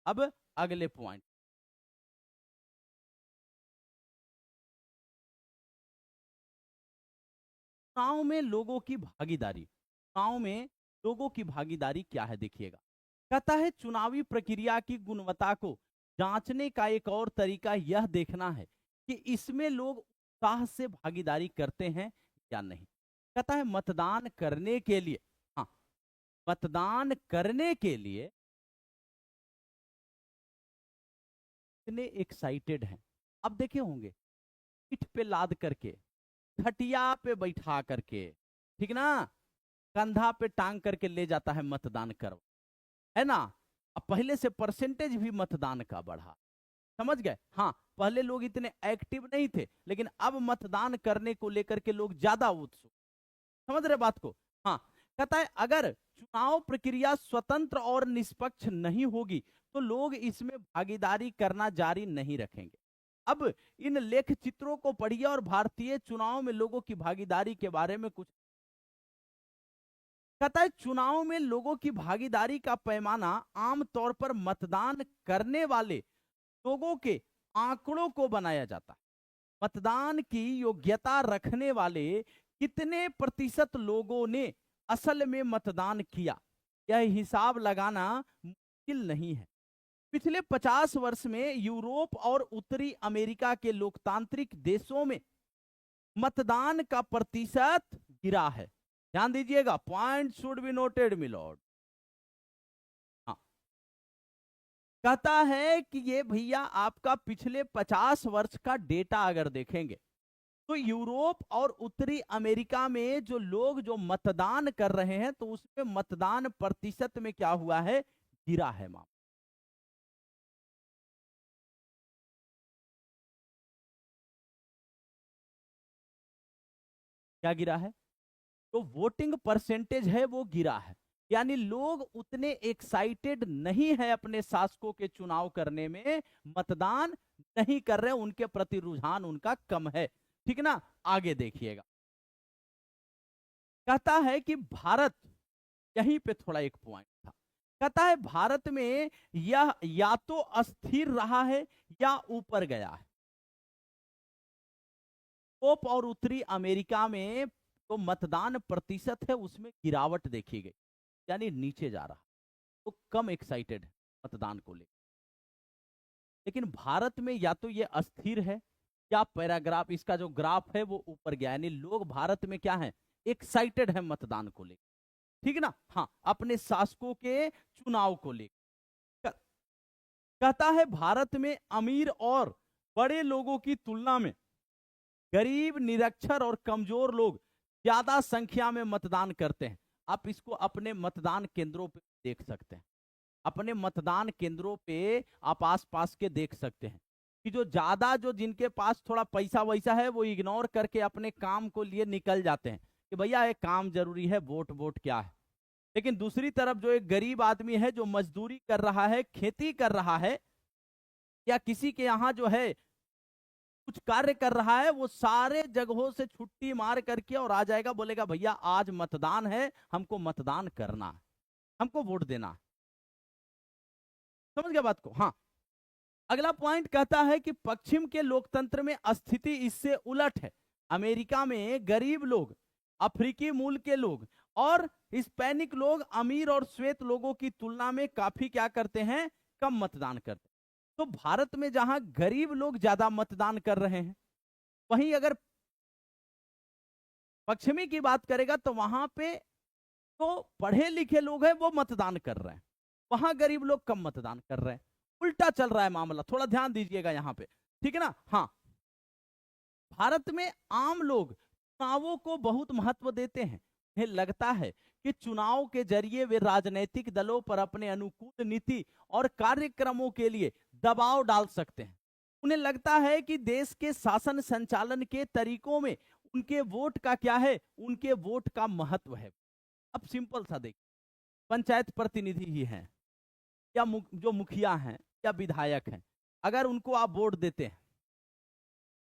अब अगले पॉइंट। चुनाव में लोगों की भागीदारी, चुनाव में लोगों की भागीदारी क्या है देखिएगा। कहता है चुनावी प्रक्रिया की गुणवत्ता को जांचने का एक और तरीका यह देखना है कि इसमें लोग उत्साह से भागीदारी करते हैं या नहीं। कहता है मतदान करने के लिए, हाँ, मतदान करने के लिए इतने एक्साइटेड हैं। अब देखे होंगे पीठ पे लाद करके, खटिया पे बैठा करके, ठीक ना, कंधा पे टांग करके ले जाता है मतदान कर, है ना। अब पहले से परसेंटेज भी मतदान का बढ़ा, समझ गए। हाँ, पहले लोग इतने एक्टिव नहीं थे, लेकिन अब मतदान करने को लेकर के लोग ज्यादा उत्सुक, समझ रहे बात को। हाँ, कहता है अगर चुनाव प्रक्रिया स्वतंत्र और निष्पक्ष नहीं होगी तो लोग इसमें भागीदारी करना जारी नहीं रखेंगे। अब इन लेख चित्रों को पढ़िए और भारतीय चुनाव में लोगों की भागीदारी के बारे में कुछ। कहता है चुनाव में लोगों की भागीदारी का पैमाना आमतौर पर मतदान करने वाले लोगों के आंकड़ों को बनाया जाता है। मतदान की योग्यता रखने वाले कितने प्रतिशत लोगों ने असल में मतदान किया, यह हिसाब लगाना मुश्किल नहीं है। पिछले 50 वर्ष में यूरोप और उत्तरी अमेरिका के लोकतांत्रिक देशों में मतदान का प्रतिशत गिरा है। ध्यान दीजिएगा, point should be noted milord. हाँ, कहता है कि ये भैया आपका पिछले 50 वर्ष का डेटा अगर देखेंगे तो यूरोप और उत्तरी अमेरिका में जो लोग जो मतदान कर रहे हैं तो उसमें मतदान प्रतिशत में क्या हुआ है, गिरा है। माम क्या गिरा है? तो वोटिंग परसेंटेज है वो गिरा है, यानी लोग उतने एक्साइटेड नहीं है अपने शासकों के चुनाव करने में, मतदान नहीं कर रहे, उनके प्रति रुझान उनका कम है। ठीक ना, आगे देखिएगा, कहता है कि भारत, यहीं पे थोड़ा एक पॉइंट था, कहता है भारत में यह या तो अस्थिर रहा है या ऊपर गया है। यूरोप और उत्तरी अमेरिका में तो मतदान प्रतिशत है उसमें गिरावट देखी गई, यानी नीचे जा रहा, तो कम एक्साइटेड मतदान को लेकर। लेकिन भारत में या तो ये अस्थिर है या पैराग्राफ, इसका जो ग्राफ है वो ऊपर गया, यानी लोग भारत में क्या है, एक्साइटेड है मतदान को लेकर। ठीक ना, हाँ, अपने शासकों के चुनाव को लेकर। कहता है भारत में अमीर और बड़े लोगों की तुलना में गरीब, निरक्षर और कमजोर लोग ज्यादा संख्या में मतदान करते हैं। आप इसको अपने मतदान केंद्रों पे देख सकते हैं, अपने मतदान केंद्रों पे आप आसपास के देख सकते हैं कि जो ज्यादा, जो जिनके पास थोड़ा पैसा वैसा है, वो इग्नोर करके अपने काम को लिए निकल जाते हैं कि भैया एक काम जरूरी है, वोट वोट क्या है। लेकिन दूसरी तरफ जो एक गरीब आदमी है, जो मजदूरी कर रहा है, खेती कर रहा है, या किसी के यहाँ जो है कुछ कार्य कर रहा है, वो सारे जगहों से छुट्टी मार करके और आ जाएगा, बोलेगा भैया आज मतदान है, हमको मतदान करना है, हमको वोट देना है। समझ गया बात को? हाँ, अगला पॉइंट कहता है कि पश्चिम के लोकतंत्र में स्थिति इससे उलट है। अमेरिका में गरीब लोग, अफ्रीकी मूल के लोग और हिस्पैनिक लोग अमीर और श्वेत लोगों की तुलना में काफी क्या करते हैं, कम मतदान करते हैं। तो भारत में जहां गरीब लोग ज्यादा मतदान कर रहे हैं, वहीं अगर पश्चिमी की बात करेगा तो वहां पे तो पढ़े लिखे लोग हैं वो मतदान कर रहे हैं, वहां गरीब लोग कम मतदान कर रहे हैं। उल्टा चल रहा है मामला, थोड़ा ध्यान दीजिएगा यहां पे। ठीक है ना, हाँ, भारत में आम लोग चुनावों को बहुत महत्व देते हैं। उन्हें लगता है कि चुनाव के जरिए वे राजनीतिक दलों पर अपने अनुकूल नीति और कार्यक्रमों के लिए दबाव डाल सकते हैं। उन्हें लगता है कि देश के शासन संचालन के तरीकों में उनके वोट का क्या है, उनके वोट का महत्व है। अब सिंपल सा देखिए, पंचायत प्रतिनिधि ही हैं या जो मुखिया हैं या विधायक हैं, अगर उनको आप वोट देते हैं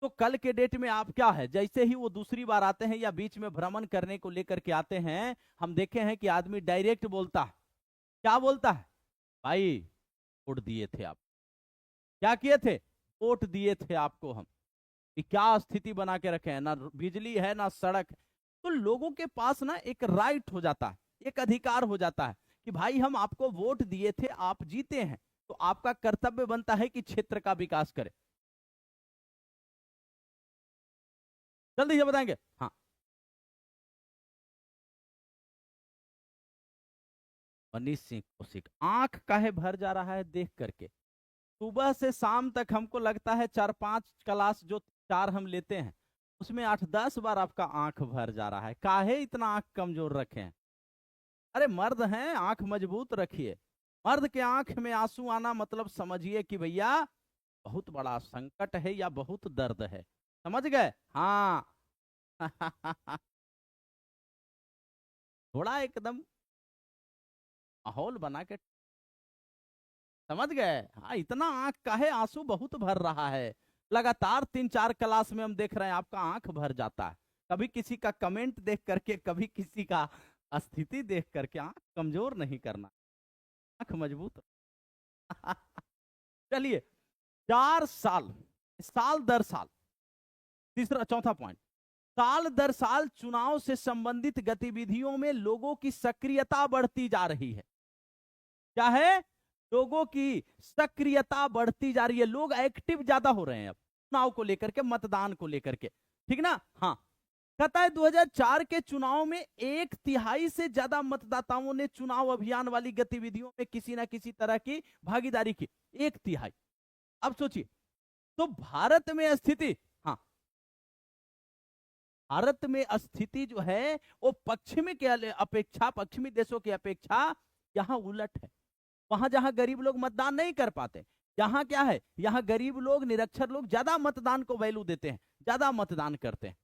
तो कल के डेट में आप क्या है, जैसे ही वो दूसरी बार आते हैं या बीच में भ्रमण करने को लेकर के आते हैं, हम देखे हैं कि आदमी डायरेक्ट बोलता है, क्या बोलता है, भाई वोट दिए थे आप, क्या किए थे, वोट दिए थे आपको हम, कि क्या स्थिति बना के रखे हैं, ना बिजली है ना सड़क। तो लोगों के पास ना एक राइट हो जाता है, एक अधिकार हो जाता है कि भाई हम आपको वोट दिए थे, आप जीते हैं, तो आपका कर्तव्य बनता है कि क्षेत्र का विकास करें। जल्दी से बताएंगे, हाँ। मनीष सिंह कौशिक, आंख काहे भर जा रहा है देख करके? सुबह से शाम तक हमको लगता है 4-5 क्लास जो 4 हम लेते हैं उसमें 8-10 बार आपका आंख भर जा रहा है। काहे इतना आंख कमजोर रखे हैं? अरे मर्द हैं, आंख मजबूत रखिए। मर्द के आंख में आंसू आना मतलब समझिए कि भैया बहुत बड़ा संकट है या बहुत दर्द है। समझ गए? हाँ। थोड़ा एकदम माहौल बना के, समझ गए? हाँ, इतना आंख का है, आंसू बहुत भर रहा है। लगातार 3-4 क्लास में हम देख रहे हैं आपका आंख भर जाता है, कभी किसी का कमेंट देख करके, कभी किसी का स्थिति देख करके। आंख कमजोर नहीं करना, आंख मजबूत। चलिए, 4 साल, साल दर साल, तीसरा चौथा पॉइंट, साल दर साल चुनाव से संबंधित गतिविधियों में लोगों की सक्रियता बढ़ती जा रही है। क्या है? लोगों की सक्रियता बढ़ती जा रही है, लोग एक्टिव ज्यादा हो रहे हैं अब चुनाव को लेकर के, मतदान को लेकर के। ठीक ना, हाँ। कहता है 2004 के चुनाव में 1/3 से ज्यादा मतदाताओं ने चुनाव अभियान वाली गतिविधियों में किसी ना किसी तरह की भागीदारी की। 1/3। अब सोचिए, तो भारत में स्थिति, हाँ, भारत में स्थिति जो है वो पश्चिमी के अपेक्षा, पश्चिमी देशों की अपेक्षा यहां उलट है। वहां जहां गरीब लोग मतदान नहीं कर पाते, यहां क्या है, यहां गरीब लोग, निरक्षर लोग ज्यादा मतदान को वैल्यू देते हैं, ज्यादा मतदान करते हैं।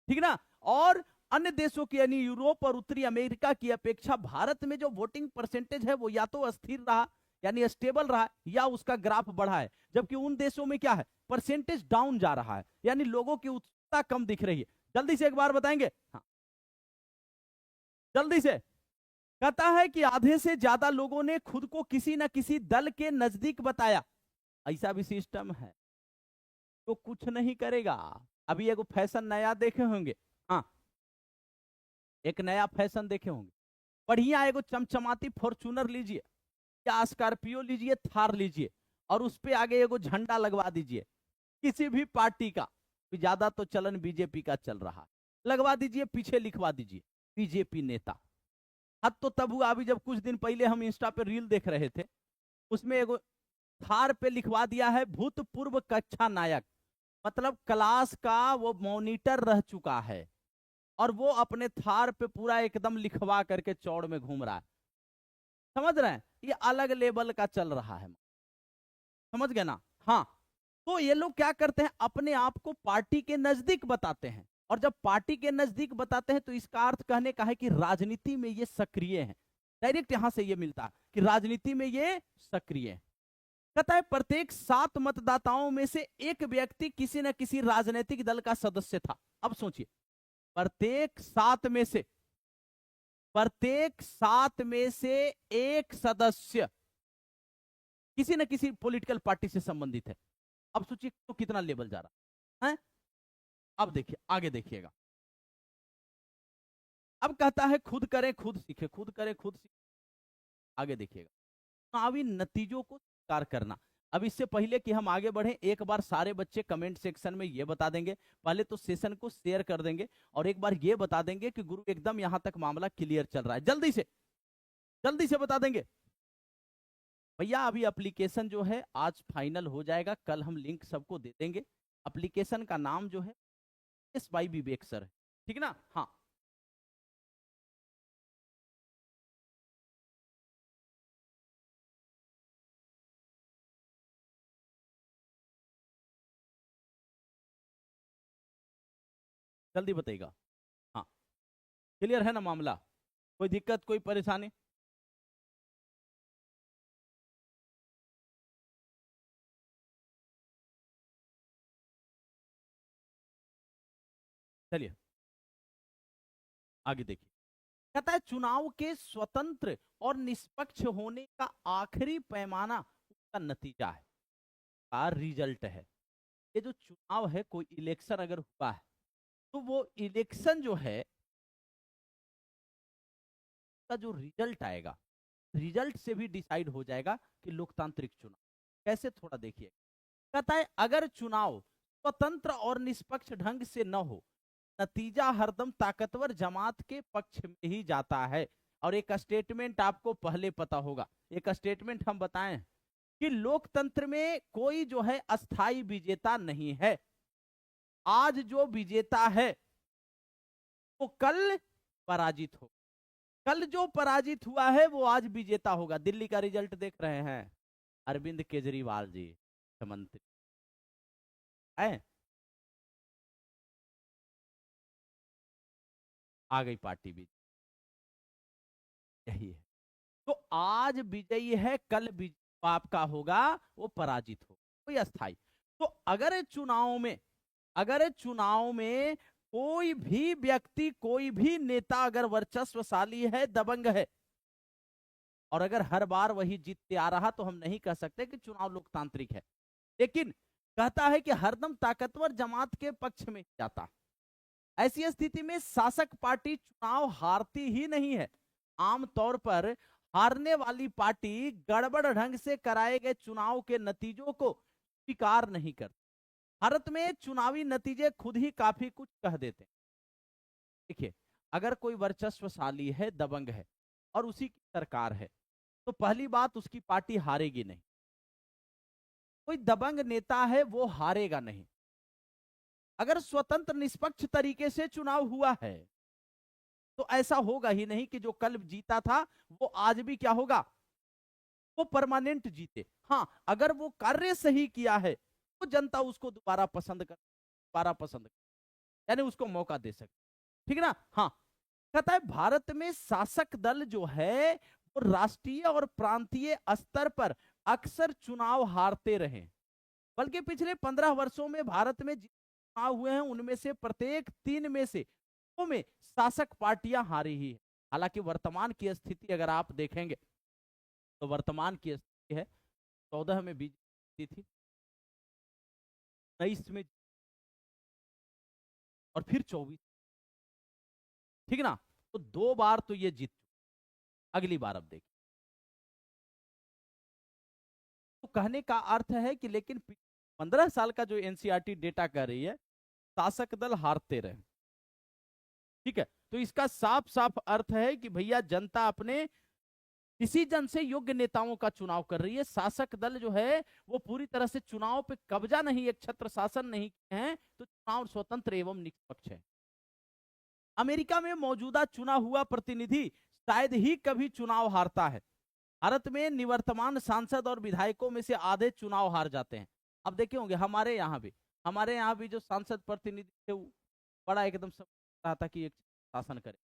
ठीक ना, और अन्य देशों की यानी यूरोप और उत्तरी अमेरिका की अपेक्षा भारत में जो वोटिंग परसेंटेज है वो या तो अस्थिर रहा यानी स्टेबल रहा या उसका ग्राफ बढ़ा है, जबकि उन देशों में क्या है, परसेंटेज डाउन जा रहा है, यानी लोगों की उत्सुकता कम दिख रही है। जल्दी से एक बार बताएंगे। हाँ जल्दी से। कहता है कि आधे से ज्यादा लोगों ने खुद को किसी न किसी दल के नजदीक बताया। ऐसा भी सिस्टम है तो कुछ नहीं करेगा। अभी एगो फैशन नया देखे होंगे, हाँ एक नया फैशन देखे होंगे, बढ़िया एगो चमचमाती फॉर्चूनर लीजिए या स्कॉर्पियो लीजिए, थार लीजिए और उस पे आगे एगो झंडा लगवा दीजिए किसी भी पार्टी का। ज्यादा तो चलन बीजेपी का चल रहा है, लगवा दीजिए, पीछे लिखवा दीजिए बीजेपी नेता। हद तो तब हुआ, अभी जब कुछ दिन पहले हम इंस्टा पे रील देख रहे थे, उसमें एगो थार पे लिखवा दिया है भूतपूर्व कक्षा नायक, मतलब क्लास का वो मॉनिटर रह चुका है और वो अपने थार पे पूरा एकदम लिखवा करके चौड़ में घूम रहा है। समझ रहे हैं, ये अलग लेवल का चल रहा है, समझ गए ना। हाँ तो ये लोग क्या करते हैं, अपने आप को पार्टी के नजदीक बताते हैं, और जब पार्टी के नजदीक बताते हैं तो इसका अर्थ कहने का है कि राजनीति में ये सक्रिय है। डायरेक्ट यहां से ये मिलता है कि राजनीति में ये सक्रिय है। कहता है प्रत्येक 7 मतदाताओं में से एक व्यक्ति किसी न किसी राजनीतिक दल का सदस्य था। अब सोचिए, प्रत्येक सात में से एक सदस्य किसी न किसी पॉलिटिकल पार्टी से संबंधित है। अब सोचिए तो कितना लेवल जा रहा है। अब देखिए आगे देखिएगा। अब कहता है खुद करें खुद सीखे, खुद करें खुद सीखे। आगे देखिएगा, चुनावी नतीजों को स्वीकार करना। अब इससे पहले कि हम आगे बढ़े, एक बार सारे बच्चे कमेंट सेक्शन में ये बता देंगे, पहले तो सेशन को शेयर कर देंगे और एक बार ये बता देंगे कि गुरु एकदम यहां तक मामला क्लियर चल रहा है। जल्दी से बता देंगे भैया। अभी एप्लीकेशन जो है आज फाइनल हो जाएगा, कल हम लिंक सबको दे देंगे। एप्लीकेशन का नाम जो है एस बाई विवेक सर है, ठीक ना। हाँ जल्दी बताइएगा। हाँ क्लियर है ना मामला, कोई दिक्कत कोई परेशानी। चलिए आगे देखिए। कहता है चुनाव के स्वतंत्र और निष्पक्ष होने का आखिरी पैमाना उसका नतीजा है, का रिजल्ट है। ये जो चुनाव है, कोई इलेक्शन अगर हुआ है तो वो इलेक्शन जो है का जो रिजल्ट आएगा, रिजल्ट से भी डिसाइड हो जाएगा कि लोकतांत्रिक चुनाव कैसे। थोड़ा देखिए, कहता है अगर चुनाव स्वतंत्र और निष्पक्ष ढंग से न हो, नतीजा हरदम ताकतवर जमात के पक्ष में ही जाता है। और एक स्टेटमेंट आपको पहले पता होगा, एक स्टेटमेंट हम बताएं कि लोकतंत्र में कोई जो है अस्थाई विजेता नहीं है। आज जो विजेता है वो कल पराजित हो, कल जो पराजित हुआ है वो आज विजेता होगा। दिल्ली का रिजल्ट देख रहे हैं, अरविंद केजरीवाल जी मुख्यमंत्री है, आ गई पार्टी भी, यही है। तो आज विजयी है, कल आपका होगा वो पराजित हो, कोई अस्थाई। तो अगर चुनाव में कोई भी व्यक्ति, कोई भी नेता अगर वर्चस्वशाली है, दबंग है, और अगर हर बार वही जीतते आ रहा, तो हम नहीं कह सकते कि चुनाव लोकतांत्रिक है। लेकिन कहता है कि हरदम ताकतवर जमात के पक्ष में जाता। ऐसी स्थिति में शासक पार्टी चुनाव हारती ही नहीं है। आमतौर पर हारने वाली पार्टी गड़बड़ ढंग से कराए गए चुनाव के नतीजों को स्वीकार नहीं करती। भारत में चुनावी नतीजे खुद ही काफी कुछ कह देते हैं। देखिए, अगर कोई वर्चस्वशाली है, दबंग है और उसी की सरकार है, तो पहली बात उसकी पार्टी हारेगी नहीं। कोई दबंग नेता है वो हारेगा नहीं। अगर स्वतंत्र निष्पक्ष तरीके से चुनाव हुआ है तो ऐसा होगा ही नहीं कि जो कल जीता था वो आज भी क्या होगा, वो परमानेंट जीते। हाँ अगर वो कार्य सही किया है तो जनता उसको दोबारा पसंद यानी उसको मौका दे सकती। ठीक है ना। हाँ, कहता है भारत में शासक दल जो है वो राष्ट्रीय और प्रांतीय स्तर पर अक्सर चुनाव हारते रहे, बल्कि पिछले 15 वर्षों में भारत में चुनाव हुए हैं उनमें से प्रत्येक 3 में से 2 में शासक पार्टियां हारी ही है। हालांकि वर्तमान की स्थिति अगर आप देखेंगे तो वर्तमान की स्थिति है 14 में बीजेपी थी, 23 में और फिर 24, ठीक ना। तो 2 बार तो ये जीत, अगली बार अब देखिए। तो कहने का अर्थ है कि लेकिन 15 साल का जो एनसीईआरटी डेटा कह रही है शासक दल हारते रहे, ठीक है। तो इसका साफ साफ अर्थ है कि भैया जनता अपने किसी जन से योग्य नेताओं का चुनाव कर रही है। शासक दल जो है वो पूरी तरह से चुनाव पे कब्जा नहीं, एक छत्र शासन नहीं है, तो चुनाव स्वतंत्र एवं निष्पक्ष है। अमेरिका में मौजूदा चुना हुआ प्रतिनिधि शायद ही कभी चुनाव हारता है। भारत में निवर्तमान सांसद और विधायकों में से आधे चुनाव हार जाते हैं। अब देखे होंगे हमारे यहाँ भी जो सांसद प्रतिनिधि थे बड़ा एकदम सब रहा था कि एक शासन करे,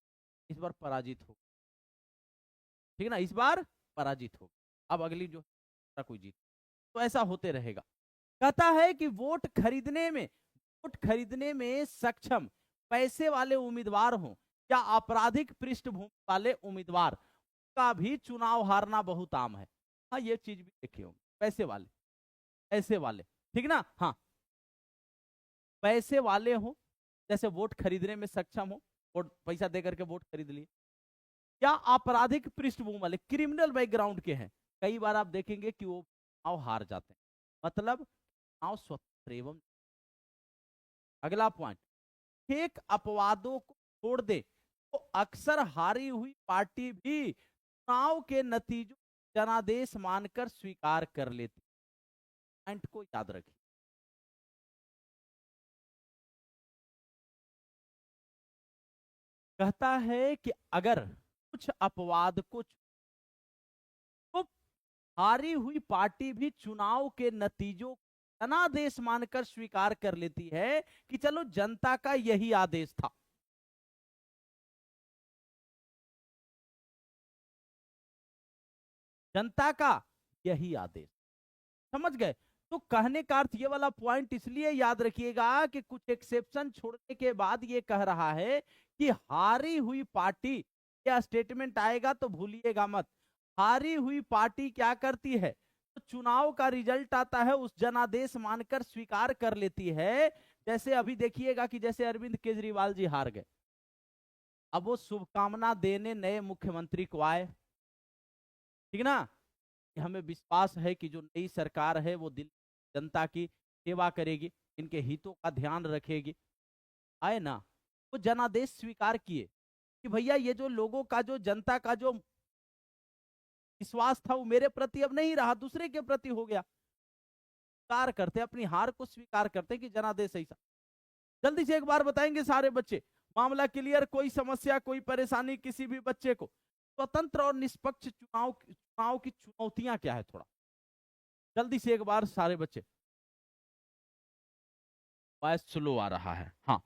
इस बार पराजित हो, ठीक है ना, इस बार पराजित हो। अब अगली जो कोई जीत, तो ऐसा होते रहेगा। कहता है कि वोट खरीदने में सक्षम पैसे वाले उम्मीदवार हों या आपराधिक पृष्ठभूमि वाले उम्मीदवार का भी चुनाव हारना बहुत आम है। हाँ, ये चीज भी देखे होंगे, पैसे वाले, ठीक ना। हाँ, पैसे वाले हो, जैसे वोट खरीदने में सक्षम हो, वोट पैसा देकर के वोट खरीद लिए, या आपराधिक पृष्ठभूमि वाले क्रिमिनल बैकग्राउंड के हैं, कई बार आप देखेंगे कि वो चुनाव हार जाते हैं। मतलब चुनाव स्वतंत्र एवं। अगला पॉइंट, फेक अपवादों को छोड़ दे तो अक्सर हारी हुई पार्टी भी चुनाव के नतीजों जनादेश मानकर स्वीकार कर लेती। पॉइंट को याद रखिए। कहता है कि अगर कुछ अपवाद को तो हारी हुई पार्टी भी चुनाव के नतीजों जनादेश मानकर स्वीकार कर लेती है कि चलो जनता का यही आदेश था। जनता का यही आदेश, समझ गए। तो कहने का अर्थ ये वाला पॉइंट इसलिए याद रखिएगा कि कुछ एक्सेप्शन छोड़ने के बाद ये कह रहा है कि हारी हुई पार्टी, यह स्टेटमेंट आएगा तो भूलिएगा मत, हारी हुई पार्टी क्या करती है, तो चुनाव का रिजल्ट आता है उस जनादेश मानकर स्वीकार कर लेती है। जैसे अभी देखिएगा कि जैसे अरविंद केजरीवाल जी हार गए, अब वो शुभकामना देने नए मुख्यमंत्री को आए, ठीक ना, कि हमें विश्वास है कि जो नई सरकार है वो दिल जनता की सेवा करेगी, इनके हितों का ध्यान रखेगी। आए ना, वो जनादेश स्वीकार किए कि भैया ये जो लोगों का जो जनता का जो विश्वास था वो मेरे प्रति अब नहीं रहा, दूसरे के प्रति हो गया। स्वीकार करते, अपनी हार को स्वीकार करते कि जनादेश ऐसा। जल्दी से एक बार बताएंगे सारे बच्चे, मामला क्लियर, कोई समस्या कोई परेशानी किसी भी बच्चे को। स्वतंत्र और निष्पक्ष चुनाव की चुनौतियां क्या है, थोड़ा जल्दी से एक बार सारे बच्चे। वॉइस स्लो आ रहा है, हाँ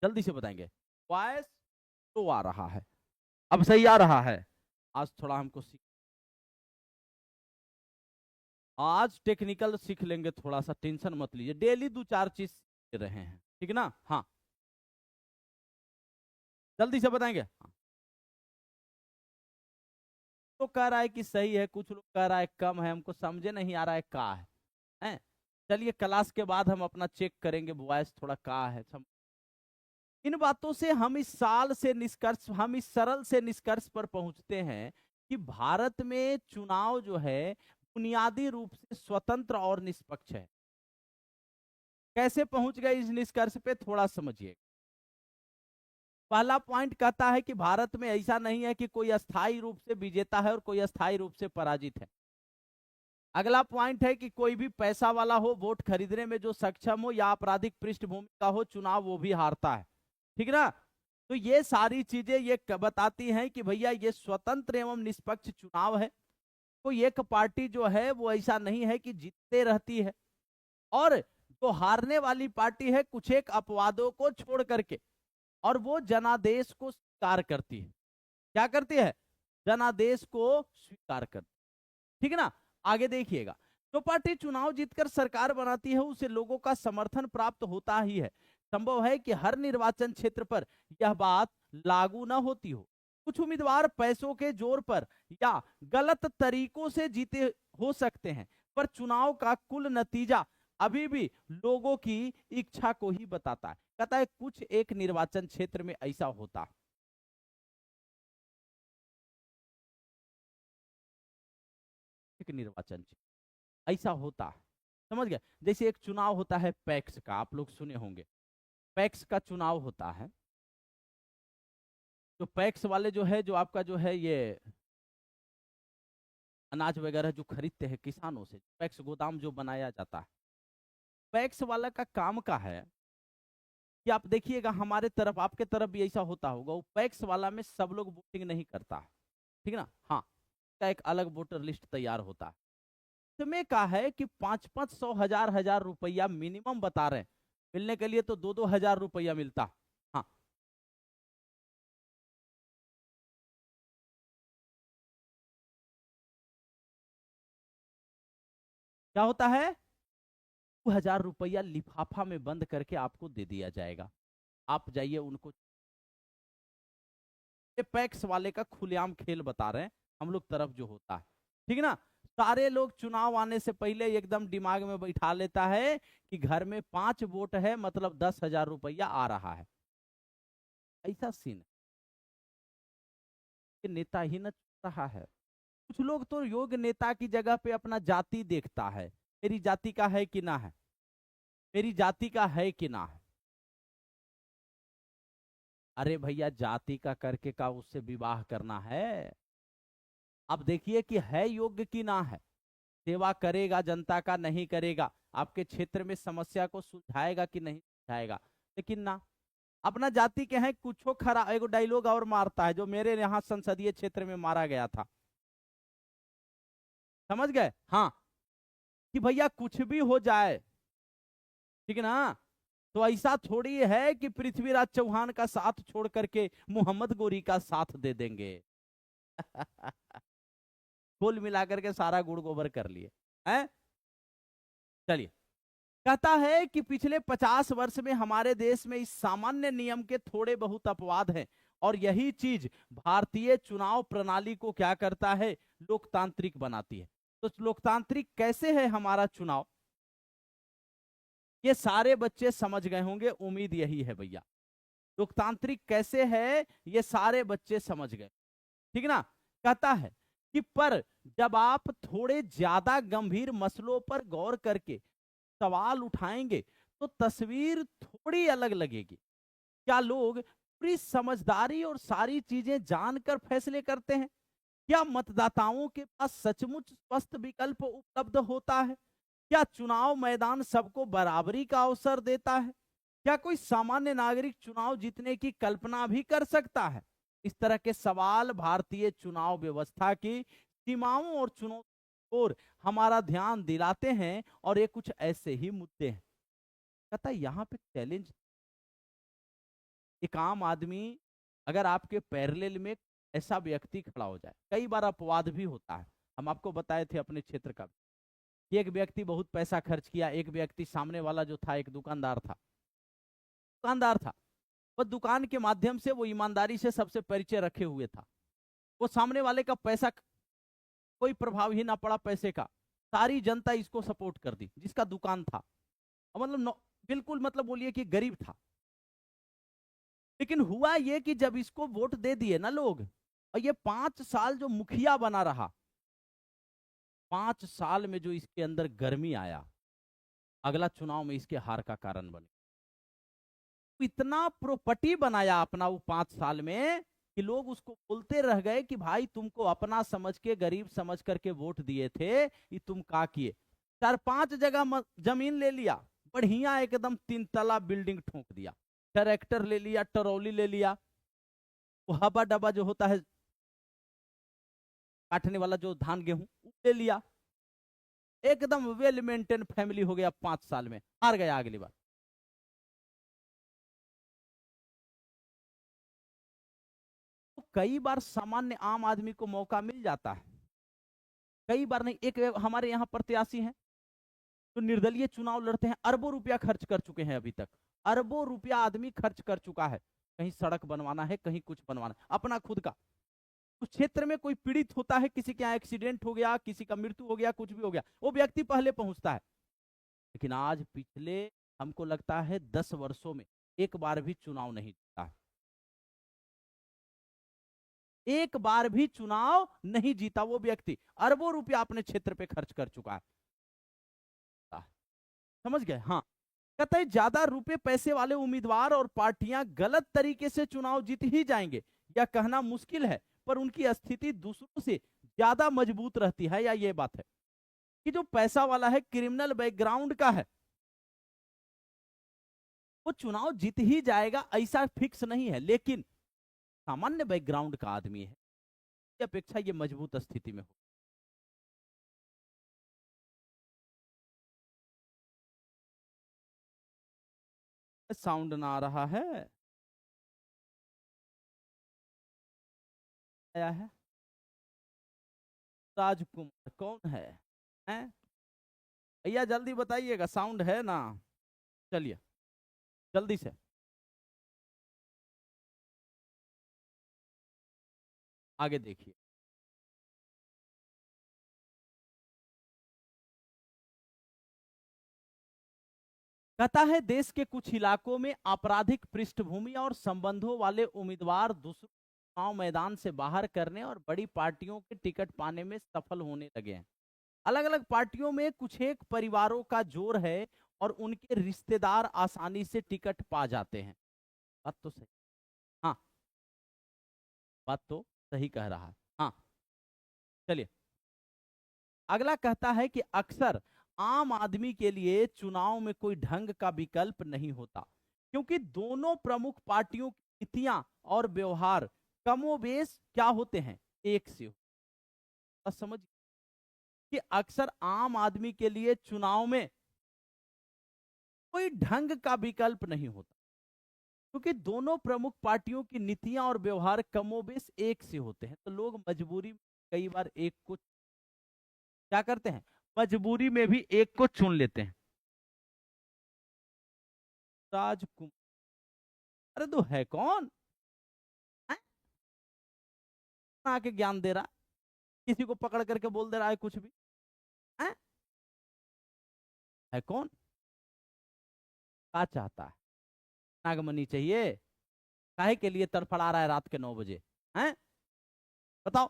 जल्दी से बताएंगे। वॉइस स्लो आ रहा है, अब सही आ रहा है। आज थोड़ा हमको आज टेक्निकल सीख लेंगे, थोड़ा सा टेंशन मत लीजिए, डेली 2-4 चीज सीख रहे हैं, ठीक ना। हाँ जल्दी से बताएंगे। हाँ। तो कह रहा है कि सही है, कुछ लोग कह रहा है कम है, हमको समझे नहीं आ रहा है का है। चलिए क्लास के बाद हम अपना चेक करेंगे वॉइस थोड़ा का है। इन बातों से हम इस सरल से निष्कर्ष पर पहुंचते हैं कि भारत में चुनाव जो है बुनियादी रूप से स्वतंत्र और निष्पक्ष है। कैसे पहुंच गए इस निष्कर्ष पे, थोड़ा समझिए। पहला पॉइंट कहता है कि भारत में ऐसा नहीं है कि कोई अस्थायी रूप से विजेता है और कोई अस्थायी रूप से पराजित है। अगला पॉइंट है कि कोई भी पैसा वाला हो, वोट खरीदने में जो सक्षम हो या आपराधिक पृष्ठभूमि का हो, चुनाव वो भी हारता है, ठीक ना। तो ये सारी चीजें ये बताती हैं कि भैया ये स्वतंत्र एवं निष्पक्ष चुनाव है। कोई एक पार्टी जो है वो ऐसा नहीं है कि जीतते रहती है, और जो हारने वाली पार्टी है कुछ एक अपवादों को छोड़ करके, और वो जनादेश को स्वीकार करती है। क्या करती है? जनादेश को स्वीकार करती है। ठीक है ना? आगे देखिएगा, जो पार्टी चुनाव जीतकर सरकार बनाती है उसे लोगों का समर्थन प्राप्त होता ही है। संभव है कि हर निर्वाचन क्षेत्र पर यह बात लागू न होती हो। कुछ उम्मीदवार पैसों के जोर पर या गलत तरीकों से जीते हो सकते हैं, पर चुनाव का कुल नतीजा अभी भी लोगों की इच्छा को ही बताता है। कहता है कुछ एक निर्वाचन क्षेत्र में ऐसा होता है। एक निर्वाचन क्षेत्र ऐसा होता है, समझ गए? जैसे एक चुनाव होता है पैक्स का, आप लोग सुने होंगे, पैक्स का चुनाव होता है। जो पैक्स वाले जो है, जो आपका जो है ये अनाज वगैरह जो खरीदते हैं किसानों से, पैक्स गोदाम जो बनाया जाता है, पैक्स वाला का काम का है कि आप देखिएगा हमारे तरफ, आपके तरफ भी ऐसा होता होगा, वो पैक्स वाला में सब लोग वोटिंग नहीं करता है, ठीक है ना? हाँ, का एक अलग वोटर लिस्ट तैयार होता है। इसमें कहा है कि 500-500 हजार रुपया मिनिमम बता रहे हैं मिलने के लिए, तो 2-2 हजार रुपया मिलता। हाँ, क्या होता है? 2 हजार रुपया लिफाफा में बंद करके आपको दे दिया जाएगा, आप जाइए उनको। ये पैक्स वाले का खुलेआम खेल बता रहे हैं हम लोग तरफ जो होता है, ठीक है ना? सारे लोग चुनाव आने से पहले एकदम दिमाग में बैठा लेता है कि घर में 5 वोट है, मतलब 10 हजार रुपया आ रहा है। ऐसा सीन है कि नेता ही न चुन रहा है। कुछ लोग तो योग्य नेता की जगह पे अपना जाति देखता है, मेरी जाति का है कि ना है, मेरी जाति का है कि ना है। अरे भैया, जाति का करके का उससे विवाह करना है? अब देखिए कि है योग्य कि ना है, सेवा करेगा जनता का, नहीं करेगा, आपके क्षेत्र में समस्या को सुलझाएगा कि नहीं सुलझाएगा। लेकिन ना, अपना जाति के हैं कुछो खरा, एगो डायलॉग और मारता है जो मेरे यहाँ संसदीय क्षेत्र में मारा गया था, समझ गए? हाँ, कि भैया कुछ भी हो जाए, ठीक है ना, तो ऐसा थोड़ी है कि पृथ्वीराज चौहान का साथ छोड़ करके मोहम्मद गोरी का साथ दे देंगे। कुल मिलाकर के सारा गुड़ गोबर कर लिए हैं। चलिए, कहता है कि पिछले 50 वर्ष में हमारे देश में इस सामान्य नियम के थोड़े बहुत अपवाद हैं, और यही चीज भारतीय चुनाव प्रणाली को क्या करता है? लोकतांत्रिक बनाती है। तो लोकतांत्रिक कैसे है हमारा चुनाव? ये सारे बच्चे समझ गए होंगे, उम्मीद यही है भैया। लोकतांत्रिक कैसे है ये सारे बच्चे समझ गए, ठीक ना? कहता है कि पर जब आप थोड़े ज्यादा गंभीर मसलों पर गौर करके सवाल उठाएंगे तो तस्वीर थोड़ी अलग लगेगी। क्या लोग पूरी समझदारी और सारी चीजें जानकर फैसले करते हैं? क्या मतदाताओं के पास सचमुच स्वस्थ विकल्प उपलब्ध होता है? क्या चुनाव मैदान सबको बराबरी का अवसर देता है? क्या कोई सामान्य नागरिक चुनाव जीतने की कल्पना भी कर सकता है? इस तरह के सवाल भारतीय चुनाव व्यवस्था की सीमाओं और चुनौतियों और हमारा ध्यान दिलाते हैं, और ये कुछ ऐसे ही मुद्दे हैं। कहता है यहाँ पे चैलेंज, एक आम आदमी अगर आपके पैरेलल में ऐसा व्यक्ति खड़ा हो जाए, कई बार अपवाद भी होता है, हम आपको बताए थे अपने क्षेत्र का, एक व्यक्ति बहुत पैसा खर्च किया, एक व्यक्ति सामने वाला जो था एक दुकानदार था, वो दुकान के माध्यम से वो ईमानदारी से सबसे परिचय रखे हुए था, वो सामने वाले का पैसा कोई प्रभाव ही ना पड़ा पैसे का, सारी जनता इसको सपोर्ट कर दी जिसका दुकान था, मतलब बिल्कुल मतलब बोलिए कि गरीब था। लेकिन हुआ ये कि जब इसको वोट दे दिए ना लोग, और ये 5 साल जो मुखिया बना रहा, 5 साल में जो इसके अंदर गर्मी आया, अगला चुनाव में इसके हार का कारण बने। इतना प्रॉपर्टी बनाया अपना वो 5 साल में कि लोग उसको बोलते रह गए कि भाई तुमको अपना समझ के, गरीब समझ करके वोट दिए थे, ये तुम का किए? 4-5 जगह जमीन ले लिया, बढ़िया एकदम 3 तला बिल्डिंग ठोक दिया, ट्रैक्टर ले लिया, ट्रॉली ले लिया, वो हवा डब्बा जो होता है काटने वाला, जो धान गेहूं, ले लिया। एकदम वेल मेंटेन फैमिली हो गया, 5 साल में हार गया अगली बार। कई बार सामान्य आम आदमी को मौका मिल जाता है, कई बार नहीं। एक हमारे यहाँ प्रत्याशी हैं तो निर्दलीय चुनाव लड़ते हैं, अरबों रुपया खर्च कर चुके हैं, अभी तक अरबों रुपया आदमी खर्च कर चुका है। कहीं सड़क बनवाना है, कहीं कुछ बनवाना है, अपना खुद का। उस क्षेत्र में कोई पीड़ित होता है, किसी के यहाँ एक्सीडेंट हो गया, किसी का मृत्यु हो गया, कुछ भी हो गया, वो व्यक्ति पहले पहुंचता है। लेकिन आज पिछले हमको लगता है 10 वर्षों में एक बार भी चुनाव नहीं जीता है, एक बार भी चुनाव नहीं जीता वो व्यक्ति। अरबों रुपया अपने क्षेत्र पे खर्च कर चुका है। समझ गए? हाँ, कहते हैं ज्यादा रुपए पैसे वाले उम्मीदवार और पार्टियां गलत तरीके से चुनाव जीत ही जाएंगे, यह कहना मुश्किल है, पर उनकी स्थिति दूसरों से ज्यादा मजबूत रहती है। या ये बात है कि जो पैसा वाला है, क्रिमिनल बैकग्राउंड का है, वो चुनाव जीत ही जाएगा ऐसा फिक्स नहीं है। लेकिन सामान्य बैकग्राउंड का आदमी है, अपेक्षा ये मजबूत स्थिति में हो। साउंड ना आ रहा है, आया है। राजकुमार कौन है, हैं? भैया जल्दी बताइएगा, साउंड है ना? चलिए जल्दी से आगे देखिए। कहता है देश के कुछ इलाकों में आपराधिक पृष्ठभूमि और संबंधों वाले उम्मीदवार दूसरों चुनाव मैदान से बाहर करने और बड़ी पार्टियों के टिकट पाने में सफल होने लगे हैं। अलग अलग पार्टियों में कुछ एक परिवारों का जोर है और उनके रिश्तेदार आसानी से टिकट पा जाते हैं। बात तो सही, हाँ, बात तो सही कह रहा है। हाँ, चलिए अगला कहता है कि अक्सर आम आदमी के लिए चुनाव में कोई ढंग का विकल्प नहीं होता, क्योंकि दोनों प्रमुख पार्टियों की नीतियां और व्यवहार कमोबेश क्या होते हैं, एक से। और समझ कि अक्सर आम आदमी के लिए चुनाव में कोई ढंग का विकल्प नहीं होता, क्योंकि दोनों प्रमुख पार्टियों की नीतियां और व्यवहार कमोबेश एक से होते हैं। तो लोग मजबूरी में कई बार एक को क्या करते हैं, मजबूरी में भी एक को चुन लेते हैं। राजकुमार, अरे तो है कौन है? आके ज्ञान दे रहा, किसी को पकड़ करके बोल दे रहा है कुछ भी है कौन? क्या चाहता है? नागमणि चाहिए? काहे के लिए तड़फड़ा रहा है रात के 9 बजे? हैं, बताओ।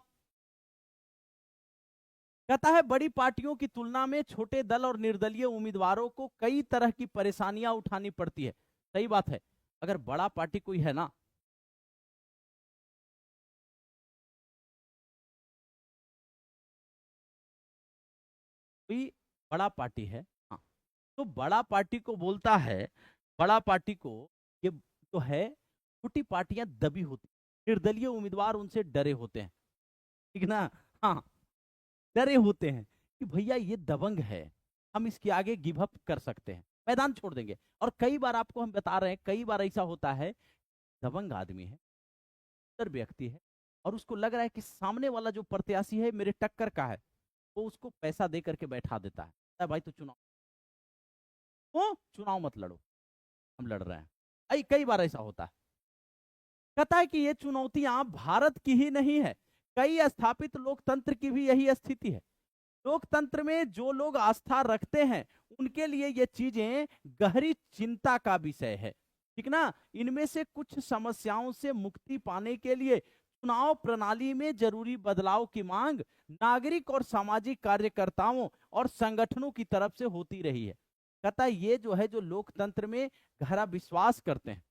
कहता है बड़ी पार्टियों की तुलना में छोटे दल और निर्दलीय उम्मीदवारों को कई तरह की परेशानियां उठानी पड़ती है। सही बात है। अगर बड़ा पार्टी कोई है ना, कोई बड़ा पार्टी है, हाँ, तो बड़ा पार्टी को बोलता है, बड़ा पार्टी को ये तो है, छोटी पार्टियां दबी होती, निर्दलीय उम्मीदवार उनसे डरे होते हैं, ठीक ना? हाँ, डरे होते हैं कि भैया ये दबंग है, हम इसके आगे गिव अप कर सकते हैं, मैदान छोड़ देंगे। और कई बार आपको हम बता रहे हैं, कई बार ऐसा होता है, दबंग आदमी है, व्यक्ति है, और उसको लग रहा है कि सामने वाला जो प्रत्याशी है मेरे टक्कर का है, वो उसको पैसा दे करके बैठा देता है, भाई तो चुनाव मत लड़ो, हम लड़ रहे हैं। कई बार ऐसा होता है। कहता है कि ये चुनौतियां भारत की ही नहीं है, कई स्थापित लोकतंत्र की भी यही स्थिति है। लोकतंत्र में जो लोग आस्था रखते हैं उनके लिए ये चीजें गहरी चिंता का विषय है, ठीक ना? इनमें से कुछ समस्याओं से मुक्ति पाने के लिए चुनाव प्रणाली में जरूरी बदलाव की मांग नागरिक और सामाजिक कार्यकर्ताओं और संगठनों की तरफ से होती रही है। कहता है ये जो है, जो लोकतंत्र में गहरा विश्वास करते हैं,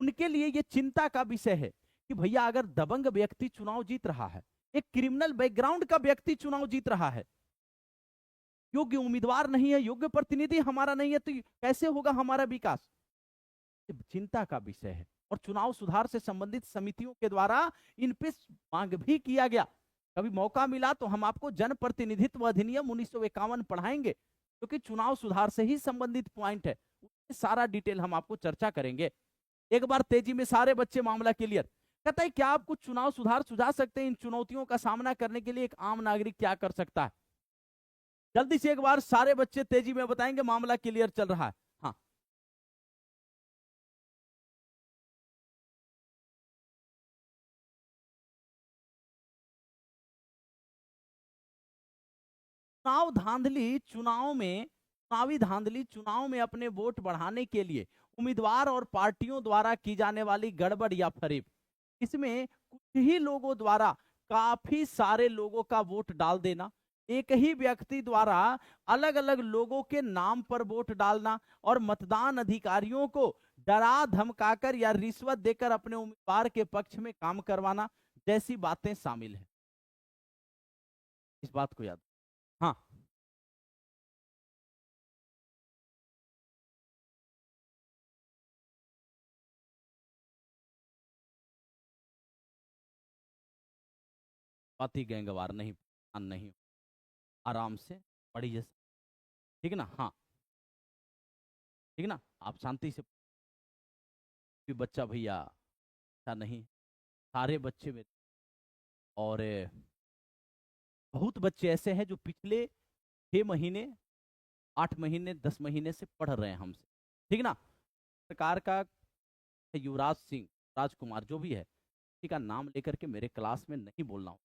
उनके लिए ये चिंता का विषय है कि भैया अगर दबंग व्यक्ति चुनाव जीत रहा है, एक क्रिमिनल बैकग्राउंड का व्यक्ति चुनाव जीत रहा है, योग्य उम्मीदवार नहीं है, योग्य प्रतिनिधि हमारा नहीं है, तो कैसे होगा हमारा विकास? चिंता का विषय है। और चुनाव सुधार से संबंधित समितियों के द्वारा इन पे मांग भी किया गया। कभी मौका मिला तो हम आपको जनप्रतिनिधित्व अधिनियम 1951 पढ़ाएंगे, क्योंकि चुनाव सुधार से ही संबंधित पॉइंट है, सारा डिटेल हम आपको चर्चा करेंगे। एक बार तेजी में सारे बच्चे मामला क्लियर। कहता है क्या आप कुछ चुनाव सुधार सुझा सकते हैं? इन चुनौतियों का सामना करने के लिए एक आम नागरिक क्या कर सकता है? जल्दी से एक बार सारे बच्चे तेजी में बताएंगे, मामला क्लियर चल रहा है। हाँ, चुनावी धांधली चुनाव में अपने वोट बढ़ाने के लिए उम्मीदवार और पार्टियों द्वारा की जाने वाली गड़बड़ या फरेब। इसमें कुछ ही लोगों द्वारा काफी सारे लोगों का वोट डाल देना, एक ही व्यक्ति द्वारा अलग अलग लोगों के नाम पर वोट डालना और मतदान अधिकारियों को डरा धमकाकर या रिश्वत देकर अपने उम्मीदवार के पक्ष में काम करवाना जैसी बातें शामिल हैं। इस बात को याद। हाँ, बात ही गैंगवार नहीं, नहीं, आराम से पढ़ी जैसे, ठीक है ना? हाँ, ठीक है ना? आप शांति से, भी बच्चा भैया ऐसा नहीं, सारे बच्चे मेरे, और बहुत बच्चे ऐसे हैं जो पिछले 6 महीने, 8 महीने, 10 महीने से पढ़ रहे हैं हमसे, ठीक है ना? सरकार का युवराज सिंह, राजकुमार जो भी है, किसी का नाम लेकर के मेरे क्लास में नहीं बोलना हो,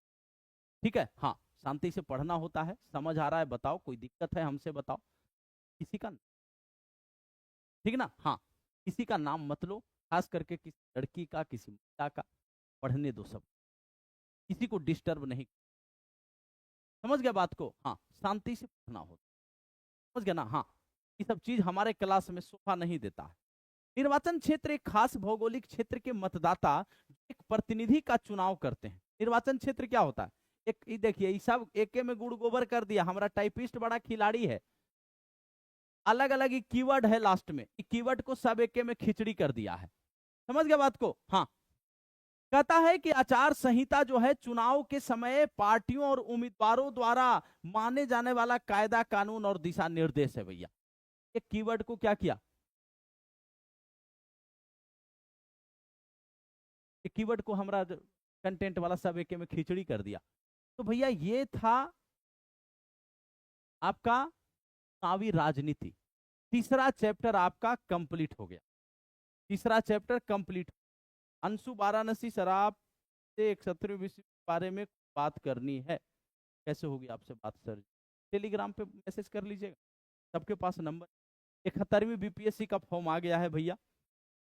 ठीक है? हाँ, शांति से पढ़ना होता है। समझ आ रहा है? बताओ, कोई दिक्कत है हमसे बताओ। किसी का, ठीक है ना? हाँ, किसी का नाम मत लो, खास करके किसी लड़की का, किसी महिला का। पढ़ने दो सब, किसी को डिस्टर्ब नहीं। समझ गया बात को? हाँ, शांति से पढ़ना होता, समझ गया ना? हाँ, ये सब चीज हमारे क्लास में शोभा नहीं देता है। निर्वाचन क्षेत्र एक खास भौगोलिक क्षेत्र के मतदाता एक प्रतिनिधि का चुनाव करते हैं। निर्वाचन क्षेत्र क्या होता है? एक देखिए, ये सब एके में गुड़ गोबर कर दिया। हमारा टाइपिस्ट बड़ा खिलाड़ी है, अलग अलग कीवर्ड है लास्ट में, कीवर्ड को सब एके में खिचड़ी कर दिया है। समझ गया बात को? हाँ, कहता है कि आचार संहिता जो है चुनाव के समय पार्टियों और उम्मीदवारों द्वारा माने जाने वाला कायदा, कानून और दिशा निर्देश है भैया। एक कीवर्ड को क्या किया? एक कीवर्ड को हमारा कंटेंट वाला सब एके में खिचड़ी कर दिया। तो भैया ये था आपका चुनावी राजनीति। तीसरा चैप्टर आपका कंप्लीट हो गया, तीसरा chapter complete. Anshu Varanasi sir, आप से 71वें विषय के बारे में बात करनी है। कैसे होगी आपसे बात सर? टेलीग्राम पे मैसेज कर लीजिएगा, सबके पास नंबर। 71वीं बीपीएससी का फॉर्म आ गया है भैया।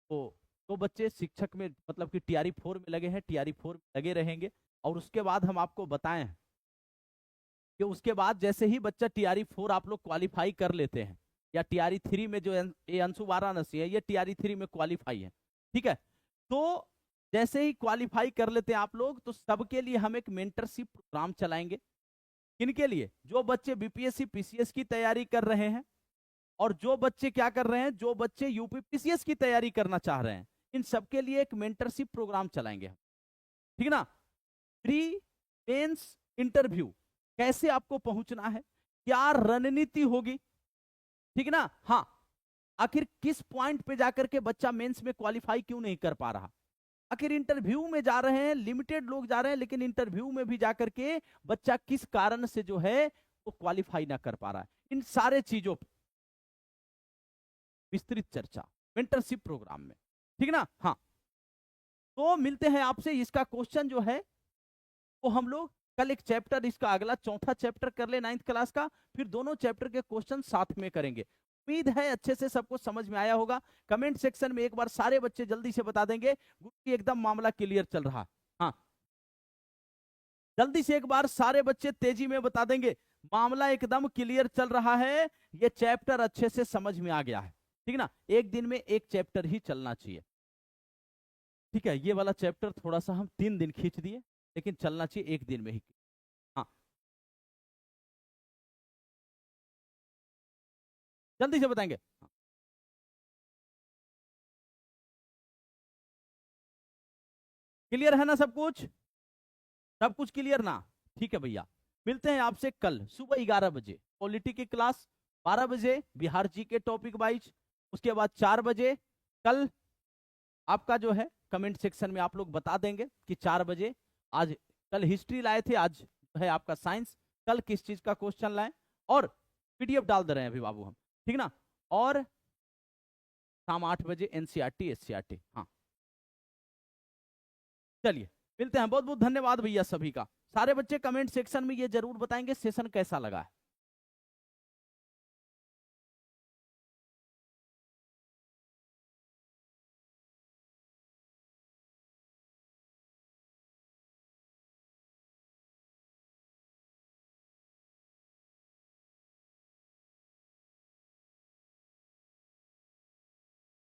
तो बच्चे शिक्षक में, मतलब कि टीआरई 4 में लगे हैं, टीआरई 4 में लगे रहेंगे। और उसके बाद हम आपको बताएं कि उसके बाद जैसे ही बच्चा टीआरई 4 आप लोग क्वालिफाई कर लेते हैं, या टीआरई 3 में जो ये अंशु वाराणसी है, ये टीआरई 3 में क्वालिफाई है, ठीक है? तो जैसे ही क्वालिफाई कर लेते हैं आप लोग, तो सबके लिए हम एक मेंटरशिप प्रोग्राम चलाएंगे। किनके लिए? जो बच्चे बीपीएससी पीसीएस की तैयारी कर रहे हैं, और जो बच्चे क्या कर रहे हैं, जो बच्चे यूपी पीसीएस की तैयारी करना चाह रहे हैं, इन सबके लिए एक मेंटरशिप प्रोग्राम चलाएंगे हम, ठीक है ना? प्री मेंस इंटरव्यू, कैसे आपको पहुंचना है, क्या रणनीति होगी, ठीक है ना? हाँ, आखिर किस पॉइंट पे जाकर के बच्चा मेंस में क्वालिफाई क्यों नहीं कर पा रहा, आखिर इंटरव्यू में जा रहे हैं, लिमिटेड लोग जा रहे हैं, लेकिन इंटरव्यू में भी जाकर के बच्चा किस कारण से जो है वो क्वालिफाई ना कर पा रहा है, इन सारे चीजों पर विस्तृत चर्चा मेंटरशिप प्रोग्राम में, ठीक है ना? हाँ, तो मिलते हैं आपसे। इसका क्वेश्चन जो है वो हम लोग कल एक चैप्टर, इसका अगला चौथा चैप्टर कर ले 9th क्लास का, फिर दोनों चैप्टर के क्वेश्चन साथ में करेंगे। उम्मीद है अच्छे से सबको समझ में आया होगा। कमेंट सेक्शन में एक बार सारे बच्चे जल्दी से बता देंगे गुरु एकदम मामला क्लियर चल रहा। हाँ, जल्दी से एक बार सारे बच्चे तेजी में बता देंगे मामला एकदम क्लियर चल रहा है, ये चैप्टर अच्छे से समझ में आ गया है, ठीक है ना? एक दिन में एक चैप्टर ही चलना चाहिए, ठीक है? ये वाला चैप्टर थोड़ा सा हम 3 दिन खींच दिए, लेकिन चलना चाहिए एक दिन में ही। हाँ, जल्दी से बताएंगे। क्लियर है ना सब कुछ? सब कुछ क्लियर ना? ठीक है भैया, मिलते हैं आपसे कल सुबह 11 बजे पॉलिटी की क्लास, 12 बजे बिहार जी के टॉपिक वाइज, उसके बाद 4 बजे कल आपका जो है कमेंट सेक्शन में आप लोग बता देंगे कि 4 बजे, आज कल हिस्ट्री लाए थे, आज है आपका साइंस, कल किस चीज का क्वेश्चन लाए, और पीडीएफ डाल दे रहे हैं अभी बाबू हम, ठीक ना। और शाम 8 बजे एनसीईआरटी एससीईआरटी। हाँ चलिए मिलते हैं, बहुत बहुत धन्यवाद भैया सभी का। सारे बच्चे कमेंट सेक्शन में ये जरूर बताएंगे सेशन कैसा लगा है।